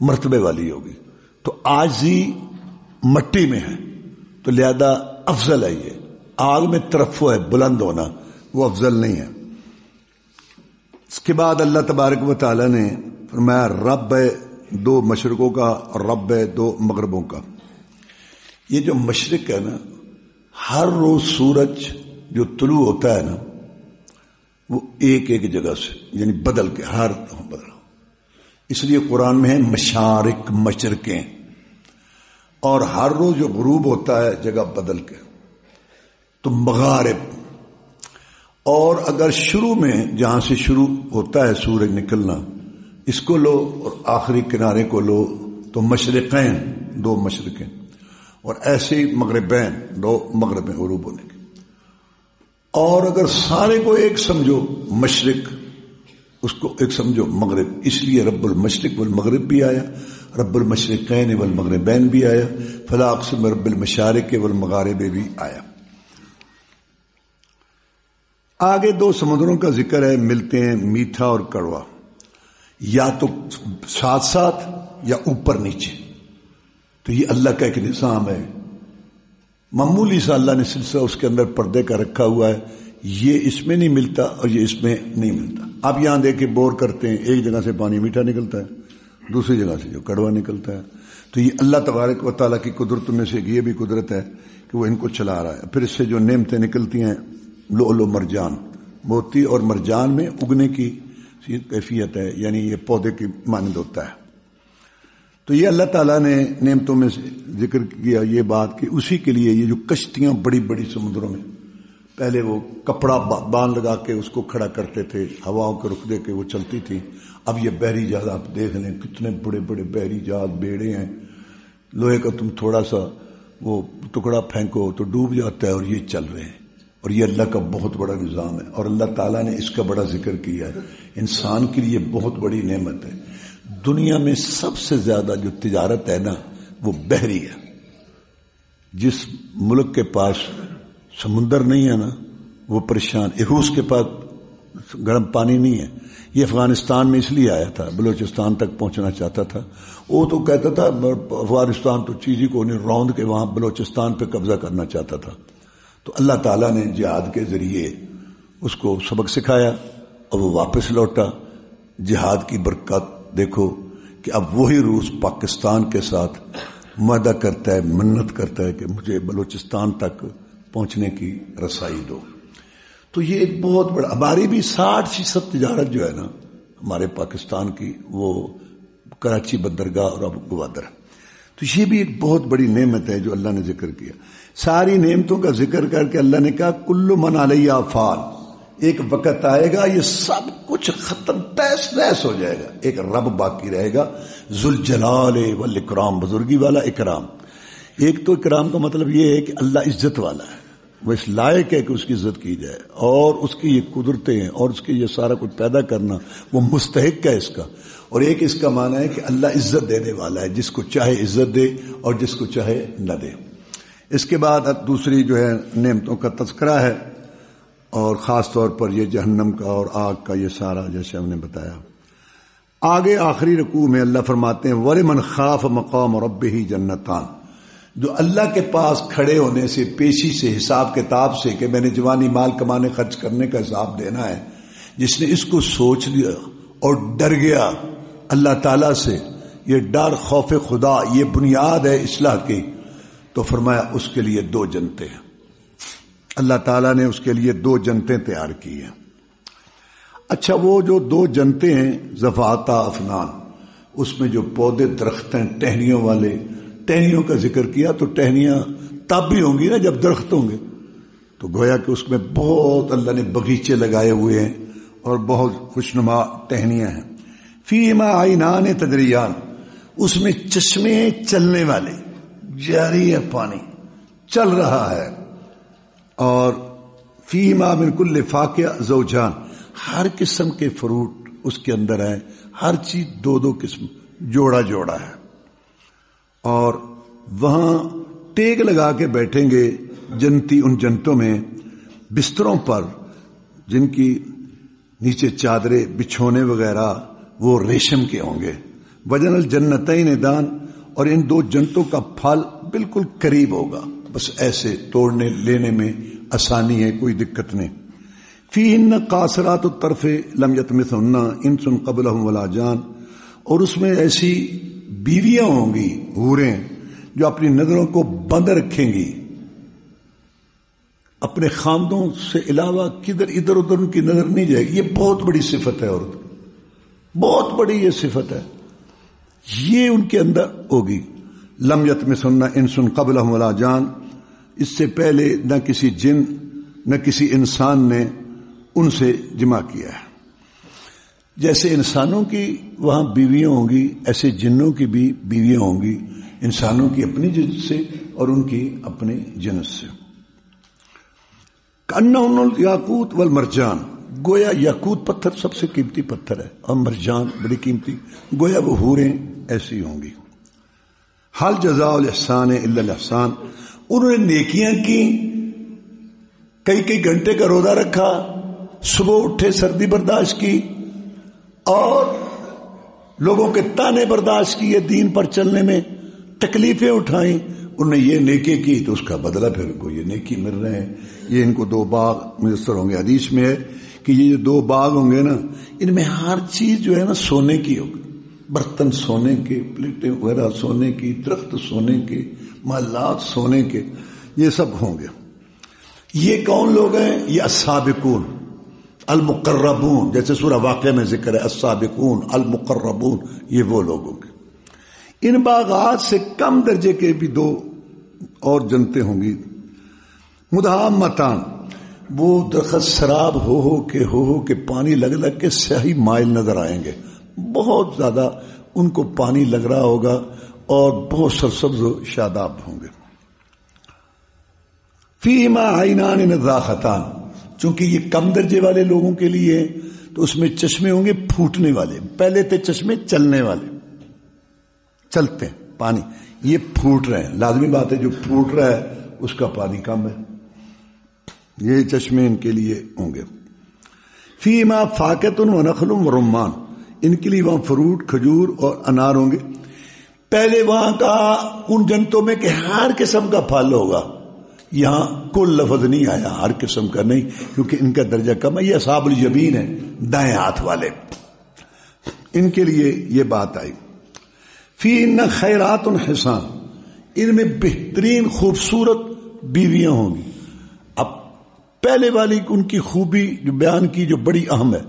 مرتبے والی ہوگی. تو عاجزی مٹی میں ہے تو لہذا افضل ہے. یہ آگ میں ترفع ہے، بلند ہونا، وہ افضل نہیں ہے. اس کے بعد اللہ تبارک و تعالی نے فرمایا رب ہے دو مشرقوں کا اور رب ہے دو مغربوں کا. یہ جو مشرق ہے نا، ہر روز سورج جو طلوع ہوتا ہے نا وہ ایک ایک جگہ سے، یعنی بدل کے، ہر بدل. اس لیے قرآن میں ہے مشارق، مشرقیں. اور ہر روز جو غروب ہوتا ہے جگہ بدل کے، تو مغارب. اور اگر شروع میں جہاں سے شروع ہوتا ہے سورج نکلنا اس کو لو اور آخری کنارے کو لو تو مشرقین، دو مشرقیں. اور ایسے ہی مغربین، دو مغربیں غروب ہونے کی. اور اگر سارے کو ایک سمجھو مشرق، اس کو ایک سمجھو مغرب. اس لیے رب المشرق والمغرب بھی آیا، رب المشرقین والمغربین بھی آیا، فلا اقسم رب المشارق والمغارب بھی آیا. آگے دو سمندروں کا ذکر ہے، ملتے ہیں، میٹھا اور کڑوا، یا تو ساتھ ساتھ یا اوپر نیچے. تو یہ اللہ کا ایک نظام ہے، معمولی سا اللہ نے سلسلہ اس کے اندر پردے کا رکھا ہوا ہے. یہ اس میں نہیں ملتا اور یہ اس میں نہیں ملتا. آپ یہاں دیکھ بور کرتے ہیں، ایک جگہ سے پانی میٹھا نکلتا ہے، دوسری جگہ سے جو کڑوا نکلتا ہے. تو یہ اللہ تبارک و تعالیٰ کی قدرتوں میں سے یہ بھی قدرت ہے کہ وہ ان کو چلا رہا ہے. پھر اس سے جو نعمتیں نکلتی ہیں، لؤلؤ مرجان، موتی اور مرجان میں اگنے کی کیفیت ہے، یعنی یہ پودے کی مانند ہوتا ہے. تو یہ اللہ تعالیٰ نے نعمتوں میں سے ذکر کیا یہ بات کہ اسی کے لیے یہ جو کشتیاں بڑی بڑی سمندروں میں، پہلے وہ کپڑا باندھ لگا کے اس کو کھڑا کرتے تھے، ہواؤں کے رخ دے کے وہ چلتی تھی. اب یہ بحری جہاز آپ دیکھ لیں کتنے بڑے بڑے بحری جہاز، بیڑے ہیں، لوہے کا تم تھوڑا سا وہ ٹکڑا پھینکو تو ڈوب جاتا ہے، اور یہ چل رہے ہیں. اور یہ اللہ کا بہت بڑا نظام ہے، اور اللہ تعالیٰ نے اس کا بڑا ذکر کیا ہے. انسان کے لیے بہت بڑی نعمت ہے. دنیا میں سب سے زیادہ جو تجارت ہے نا وہ بحری ہے. جس ملک کے پاس سمندر نہیں ہے نا وہ پریشان. روس کے پاس گرم پانی نہیں ہے. یہ افغانستان میں اس لیے آیا تھا، بلوچستان تک پہنچنا چاہتا تھا. وہ تو کہتا تھا افغانستان تو چیز ہی کو نہیں، روند کے وہاں بلوچستان پہ قبضہ کرنا چاہتا تھا. تو اللہ تعالیٰ نے جہاد کے ذریعے اس کو سبق سکھایا اور وہ واپس لوٹا. جہاد کی برکت دیکھو کہ اب وہی روس پاکستان کے ساتھ معاہدہ کرتا ہے، منت کرتا ہے کہ مجھے بلوچستان تک پہنچنے کی رسائی دو. تو یہ ایک بہت بڑا، ہماری بھی 60% تجارت جو ہے نا ہمارے پاکستان کی وہ کراچی بندرگاہ اور اب گوادر. تو یہ بھی ایک بہت بڑی نعمت ہے جو اللہ نے ذکر کیا. ساری نعمتوں کا ذکر کر کے اللہ نے کہا کل من علیہ فان، ایک وقت آئے گا یہ سب کچھ ختم، تیس نیس ہو جائے گا، ایک رب باقی رہے گا، ذوالجلال والاکرام، بزرگی والا اکرام. ایک تو اکرام کا مطلب یہ ہے کہ اللہ عزت والا ہے، وہ اس لائق ہے کہ اس کی عزت کی جائے، اور اس کی یہ قدرتیں ہیں اور اس کی یہ سارا کچھ پیدا کرنا وہ مستحق ہے اس کا. اور ایک اس کا معنی ہے کہ اللہ عزت دینے والا ہے، جس کو چاہے عزت دے اور جس کو چاہے نہ دے. اس کے بعد دوسری جو ہے نعمتوں کا تذکرہ ہے، اور خاص طور پر یہ جہنم کا اور آگ کا یہ سارا جیسے ہم نے بتایا. آگے آخری رکوع میں اللہ فرماتے ہیں وَلِمَنْ خَافَ مَقَامَ رَبِّهِ جَنَّتَانِ، جو اللہ کے پاس کھڑے ہونے سے، پیشی سے، حساب کتاب سے کہ میں نے جوانی مال کمانے خرچ کرنے کا حساب دینا ہے، جس نے اس کو سوچ لیا اور ڈر گیا اللہ تعالیٰ سے، یہ ڈر خوف خدا یہ بنیاد ہے اصلاح کی، تو فرمایا اس کے لیے 2 جنتیں ہیں. اللہ تعالیٰ نے اس کے لیے 2 جنتیں تیار کی ہیں. اچھا وہ جو 2 جنتیں ہیں ذواتہ افنان، اس میں جو پودے درخت ہیں ٹہنیوں والے، ٹہنیوں کا ذکر کیا تو ٹہنیاں تب بھی ہوں گی نا جب درخت ہوں گے، تو گویا کہ اس میں بہت اللہ نے باغیچے لگائے ہوئے ہیں اور بہت خوشنما ٹہنیاں ہیں۔ فیہما عینان تجریان، اس میں چشمے چلنے والے، جاری ہے پانی چل رہا ہے، اور فیہما من کل فاکہہ زوجان، ہر قسم کے فروٹ اس کے اندر ہے، ہر چیز دو دو قسم، جوڑا جوڑا ہے۔ اور وہاں ٹیک لگا کے بیٹھیں گے جنتی ان جنتوں میں بستروں پر جن کی نیچے چادریں بچھونے وغیرہ وہ ریشم کے ہوں گے۔ وجن الجنتین دان، اور ان دو جنتوں کا پھل بالکل قریب ہوگا، بس ایسے توڑنے لینے میں آسانی ہے، کوئی دقت نہیں۔ فیہن قاصرات الطرف لم یطمثہن انس قبلہم ولا جان، اور اس میں ایسی بیویاں ہوں گی حوریں جو اپنی نظروں کو بند رکھیں گی، اپنے خاندوں سے علاوہ کدھر ادھر ادھر ان کی نظر نہیں جائے گی۔ یہ بہت بڑی صفت ہے، عورت بہت بڑی یہ صفت ہے، یہ ان کے اندر ہوگی۔ لم یطمثہن انس قبلہم ولا جان، اس سے پہلے نہ کسی جن نہ کسی انسان نے ان سے جمع کیا ہے۔ جیسے انسانوں کی وہاں بیویاں ہوں گی، ایسے جنوں کی بھی بیویاں ہوں گی، انسانوں کی اپنی جنس سے اور ان کی اپنی جنس سے۔ کأنہن الیاقوت والمرجان، گویا یاقوت پتھر سب سے قیمتی پتھر ہے اور مرجان بڑی قیمتی، گویا وہ حوریں ایسی ہوں گی۔ حل جزاء الاحسان الا الاحسان، انہوں نے نیکیاں کی، کئی کئی گھنٹے کا روزہ رکھا، صبح اٹھے سردی برداشت کی اور لوگوں کے تانے برداشت کیے، دین پر چلنے میں تکلیفیں اٹھائیں، انہوں نے یہ نیکی کی تو اس کا بدلہ پھر ان کو یہ نیکی مل رہے ہیں۔ یہ ان کو دو باغ میسر ہوں گے۔ حدیث میں ہے کہ یہ جو دو باغ ہوں گے نا، ان میں ہر چیز جو ہے نا سونے کی ہوگی، برتن سونے کے، پلیٹیں وغیرہ سونے کی، درخت سونے کے، محلات سونے کے، یہ سب ہوں گے۔ یہ کون لوگ ہیں؟ یہ السابقون المقربون، جیسے سورہ واقعہ میں ذکر ہے السابقون المقربون، یہ وہ لوگ ہوں گے۔ ان باغات سے کم درجے کے بھی دو اور جنتیں ہوں گی۔ مدہامتان، وہ درخت سراب ہو کے پانی لگ لگ کے سیاہی مائل نظر آئیں گے، بہت زیادہ ان کو پانی لگ رہا ہوگا اور بہت سرسبز و شاداب ہوں گے۔ فیہما عینان نضاختان، چونکہ یہ کم درجے والے لوگوں کے لیے تو اس میں چشمے ہوں گے پھوٹنے والے، پہلے تھے چشمے چلنے والے، چلتے ہیں پانی، یہ پھوٹ رہے ہیں، لازمی بات ہے جو پھوٹ رہا ہے اس کا پانی کم ہے، یہ چشمے ان کے لیے ہوں گے۔ فیہما فاکہۃ ونخل ورمان، ان کے لیے وہاں فروٹ کھجور اور انار ہوں گے۔ پہلے وہاں کا ان جنتوں میں کہ ہر قسم کا پھل ہوگا، یہاں کل لفظ نہیں آیا، ہر قسم کا نہیں، کیونکہ ان کا درجہ کم ہے، یہ اصحاب الیمین ہے، دائیں ہاتھ والے، ان کے لیے یہ بات آئی۔ فیہن خیرات حسان، ان میں بہترین خوبصورت بیویاں ہوں گی۔ اب پہلے والی ان کی خوبی جو بیان کی جو بڑی اہم ہے،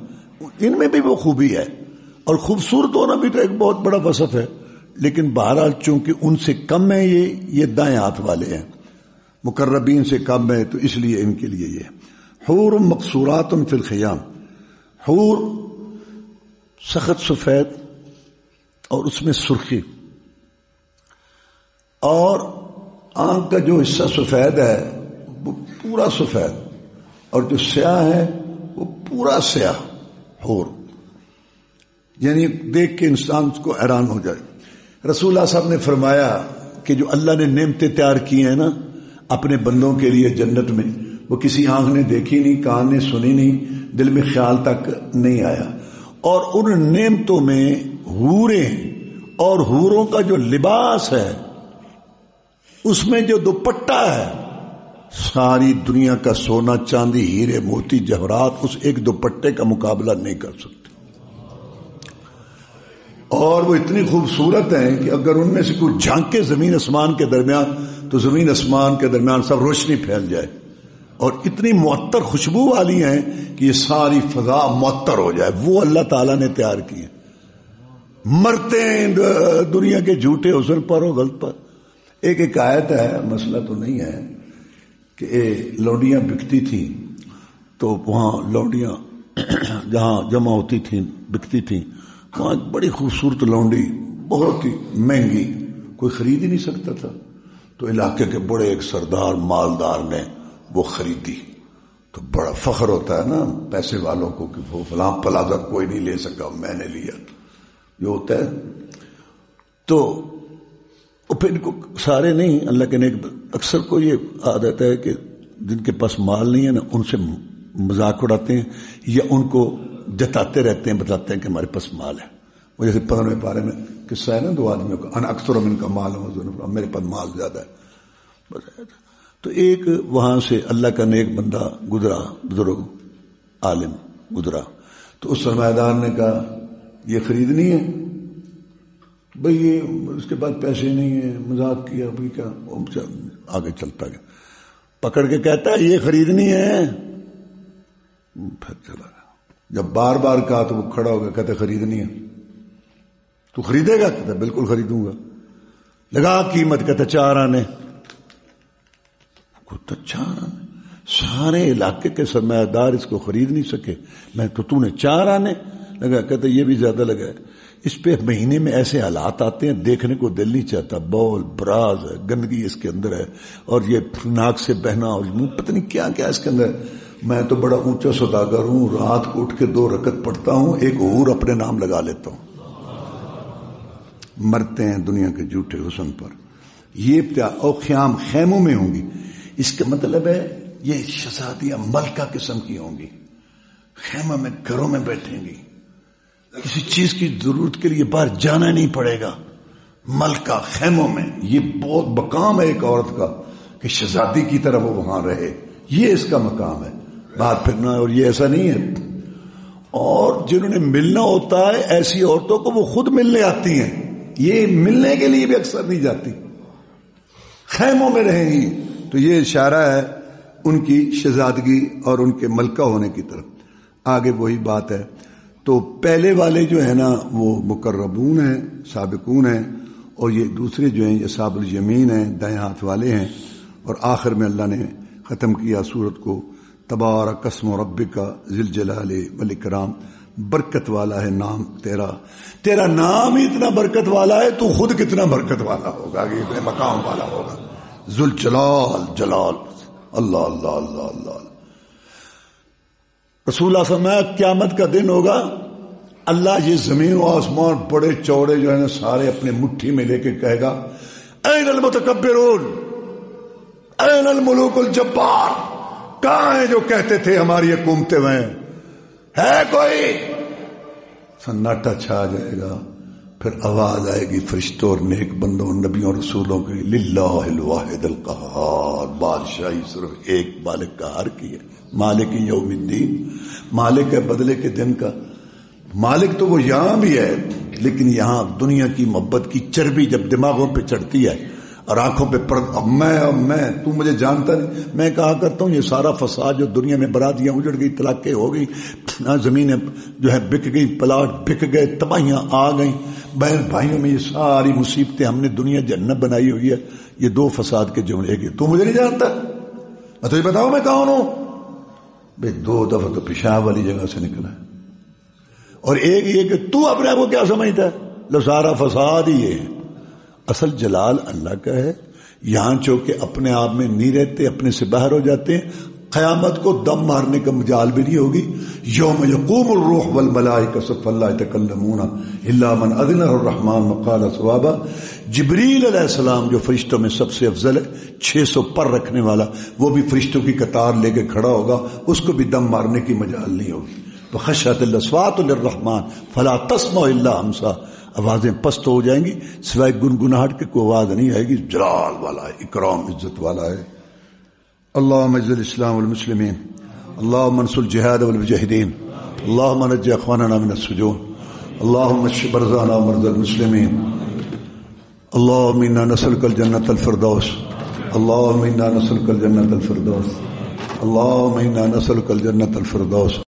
ان میں بھی وہ خوبی ہے، اور خوبصورت ہونا بھی تو ایک بہت بڑا وصف ہے، لیکن بہرحال چونکہ ان سے کم ہے، یہ دائیں ہاتھ والے ہیں، مقربین سے کم ہے، تو اس لیے ان کے لیے یہ حور مقصورات فی الخیام، حور سخت سفید اور اس میں سرخی، اور آنکھ کا جو حصہ سفید ہے وہ پورا سفید، اور جو سیاہ ہے وہ پورا سیاہ، حور، یعنی دیکھ کے انسان اس کو حیران ہو جائے۔ رسول اللہ صاحب نے فرمایا کہ جو اللہ نے نعمتیں تیار کی ہیں نا اپنے بندوں کے لیے جنت میں، وہ کسی آنکھ نے دیکھی نہیں، کان نے سنی نہیں، دل میں خیال تک نہیں آیا، اور ان نعمتوں میں حوریں اور حوروں کا جو لباس ہے، اس میں جو دوپٹہ ہے، ساری دنیا کا سونا چاندی ہیرے موتی جواہرات اس ایک دوپٹے کا مقابلہ نہیں کر سکتے، اور وہ اتنی خوبصورت ہیں کہ اگر ان میں سے کوئی جھانکے زمین آسمان کے درمیان تو زمین آسمان کے درمیان سب روشنی پھیل جائے، اور اتنی معطر خوشبو والی ہیں کہ یہ ساری فضا معطر ہو جائے، وہ اللہ تعالیٰ نے تیار کی ہے۔ مرتے ہیں دنیا کے جھوٹے حسن پر اور غلط پر. ایک آیت ہے، مسئلہ تو نہیں ہے، کہ لونڈیاں بکتی تھیں تو وہاں لونڈیاں جہاں جمع ہوتی تھیں بکتی تھیں، وہاں بڑی خوبصورت لونڈی بہت ہی مہنگی، کوئی خرید ہی نہیں سکتا تھا. تو علاقے کے بڑے ایک سردار مالدار نے وہ خریدی. تو بڑا فخر ہوتا ہے نا پیسے والوں کو کہ وہ فلاں پلازہ کوئی نہیں لے سکا، میں نے لیا، یہ ہوتا ہے. تو پھر ان کو سارے نہیں، اللہ کے نیک اکثر کو یہ عادت ہے کہ جن کے پاس مال نہیں ہے نا ان سے مذاق اڑاتے ہیں یا ان کو جتاتے رہتے ہیں، بتاتے ہیں کہ ہمارے پاس مال ہے. وہ جیسے 15ویں پارے میں قصہ ہے نا دو آدمیوں کا، انا اکثر من کا مال ہے، میرے پاس مال زیادہ ہے. تو ایک وہاں سے اللہ کا نیک بندہ گزرا، بزرگ عالم گزرا. تو اس سرمایہ دار نے کہا یہ خریدنی ہے بھئی، یہ اس کے بعد پیسے نہیں ہیں، مذاق کیا بھئی کیا، آگے چلتا گیا. پکڑ کے کہتا ہے یہ خریدنی ہے، پھر چلا گیا. جب بار بار کہا تو وہ کھڑا ہو گیا، کہتے خریدنی ہے. تو خریدے گا؟ کہتا بالکل خریدوں گا. لگا قیمت، کہتا 4 آنے. تو 4 آنے، سارے علاقے کے سرمایہ دار اس کو خرید نہیں سکے، میں تو نے 4 آنے لگا. کہتا یہ بھی زیادہ لگا ہے. اس پہ مہینے میں ایسے حالات آتے ہیں دیکھنے کو دل نہیں چاہتا، بول براز ہے، گندگی اس کے اندر ہے، اور یہ ناک سے بہنا اور منہ پتہ نہیں کیا کیا اس کے اندر. میں تو بڑا اونچا سوداگر ہوں، رات کو اٹھ کے 2 رکعت پڑھتا ہوں، ایک حور اپنے نام لگا لیتا ہوں. مرتے ہیں دنیا کے جھوٹے حسن پر. یہ اور خیام خیموں میں ہوں گی. اس کا مطلب ہے یہ شہزادیاں ملکہ قسم کی ہوں گی، خیمہ میں گھروں میں بیٹھیں گی، کسی چیز کی ضرورت کے لیے باہر جانا نہیں پڑے گا. ملکہ خیموں میں، یہ بہت مقام ہے ایک عورت کا کہ شہزادی کی طرح وہ وہاں رہے، یہ اس کا مقام ہے. بات پھرنا، اور یہ ایسا نہیں ہے. اور جنہوں نے ملنا ہوتا ہے ایسی عورتوں کو وہ خود ملنے آتی ہیں، یہ ملنے کے لیے بھی اکثر نہیں جاتی، خیموں میں رہیں گی. تو یہ اشارہ ہے ان کی شہزادگی اور ان کے ملکہ ہونے کی طرف. آگے وہی بات ہے. تو پہلے والے جو ہیں نا وہ مقربون ہیں، سابقون ہیں، اور یہ دوسرے جو ہیں یہ اصحاب الیمین ہیں، دائیں ہاتھ والے ہیں. اور آخر میں اللہ نے ختم کیا سورت کو، تبارک اسم ربک ذی الجلال والاکرام. برکت والا ہے نام تیرا نام ہی اتنا برکت والا ہے، تو خود کتنا برکت والا ہوگا، یہ مقام والا ہوگا. ذو الجلال، جلال، اللہ اللہ اللہ اللہ. رسول اللہ صلی اللہ علیہ وسلم، قیامت کا دن ہوگا، اللہ یہ زمین و آسمان بڑے چوڑے جو ہے نا سارے اپنے مٹھی میں لے کے کہے گا این المتکبرون، این الملوک الجبار. کہاں ہیں جو کہتے تھے ہماری حکومتیں ہیں؟ ہے کوئی؟ سناٹا چھا جائے گا. پھر آواز آئے گی فرشتوں اور نیک بندوں نبیوں رسولوں کی، للہ الواحد القہار. بادشاہی صرف ایک مالک قہار کی ہے، مالک یوم الدین، مالک ہے بدلے کے دن کا. مالک تو وہ یہاں بھی ہے، لیکن یہاں دنیا کی محبت کی چربی جب دماغوں پہ چڑھتی ہے اور آنکھوں پہ اب میں تو مجھے جانتا نہیں. میں کہا کرتا ہوں یہ سارا فساد جو دنیا میں برادریاں اجڑ گئی، طلاقیں ہو گئی، زمینیں جو ہے بک گئی، پلاٹ بک گئے، تباہیاں آ گئیں، بہن بھائیوں میں یہ ساری مصیبتیں ہم نے دنیا جنت بنائی ہوئی ہے، یہ 2 فساد کے جملے کی. تو مجھے نہیں جانتا، میں تجھے بتاؤں میں کون ہوں؟ بھائی 2 دفعہ تو پیشاب والی جگہ سے نکلا ہے، اور ایک یہ کہ تو اپنے آپ کو کیا سمجھتا ہے؟ لو سارا فساد ہی ہے. اصل جلال اللہ کا ہے. یہاں چونکہ اپنے آپ میں نہیں رہتے، اپنے سے باہر ہو جاتے ہیں. قیامت کو دم مارنے کا مجال بھی نہیں ہوگی. یوم یقوم الروح والملائکہ صف لا یتکلمون الا من اذن الرحمن وقال صوابا. جبریل علیہ السلام جو فرشتوں میں سب سے افضل ہے، 600 پر رکھنے والا، وہ بھی فرشتوں کی قطار لے کے کھڑا ہوگا، اس کو بھی دم مارنے کی مجال نہیں ہوگی. وخشعت الاصوات للرحمن فلا تسمع الا همسا. آوازیں پست ہو جائیں گی، سوائے گنگناہٹ کے کوئی آواز نہیں آئے گی. جلال والا ہے، اکرام عزت والا ہے. اللهم اعز الاسلام والمسلمين، اللهم انصر الجهاد والمجاهدين، اللهم نجي اخواننا من السجون، اللهم اشف مرضانا ومرضى المسلمين. اللهم انا نسألك الجنة الفردوس، اللهم انا نسألك الجنة الفردوس، اللهم انا نسألك الجنة الفردوس.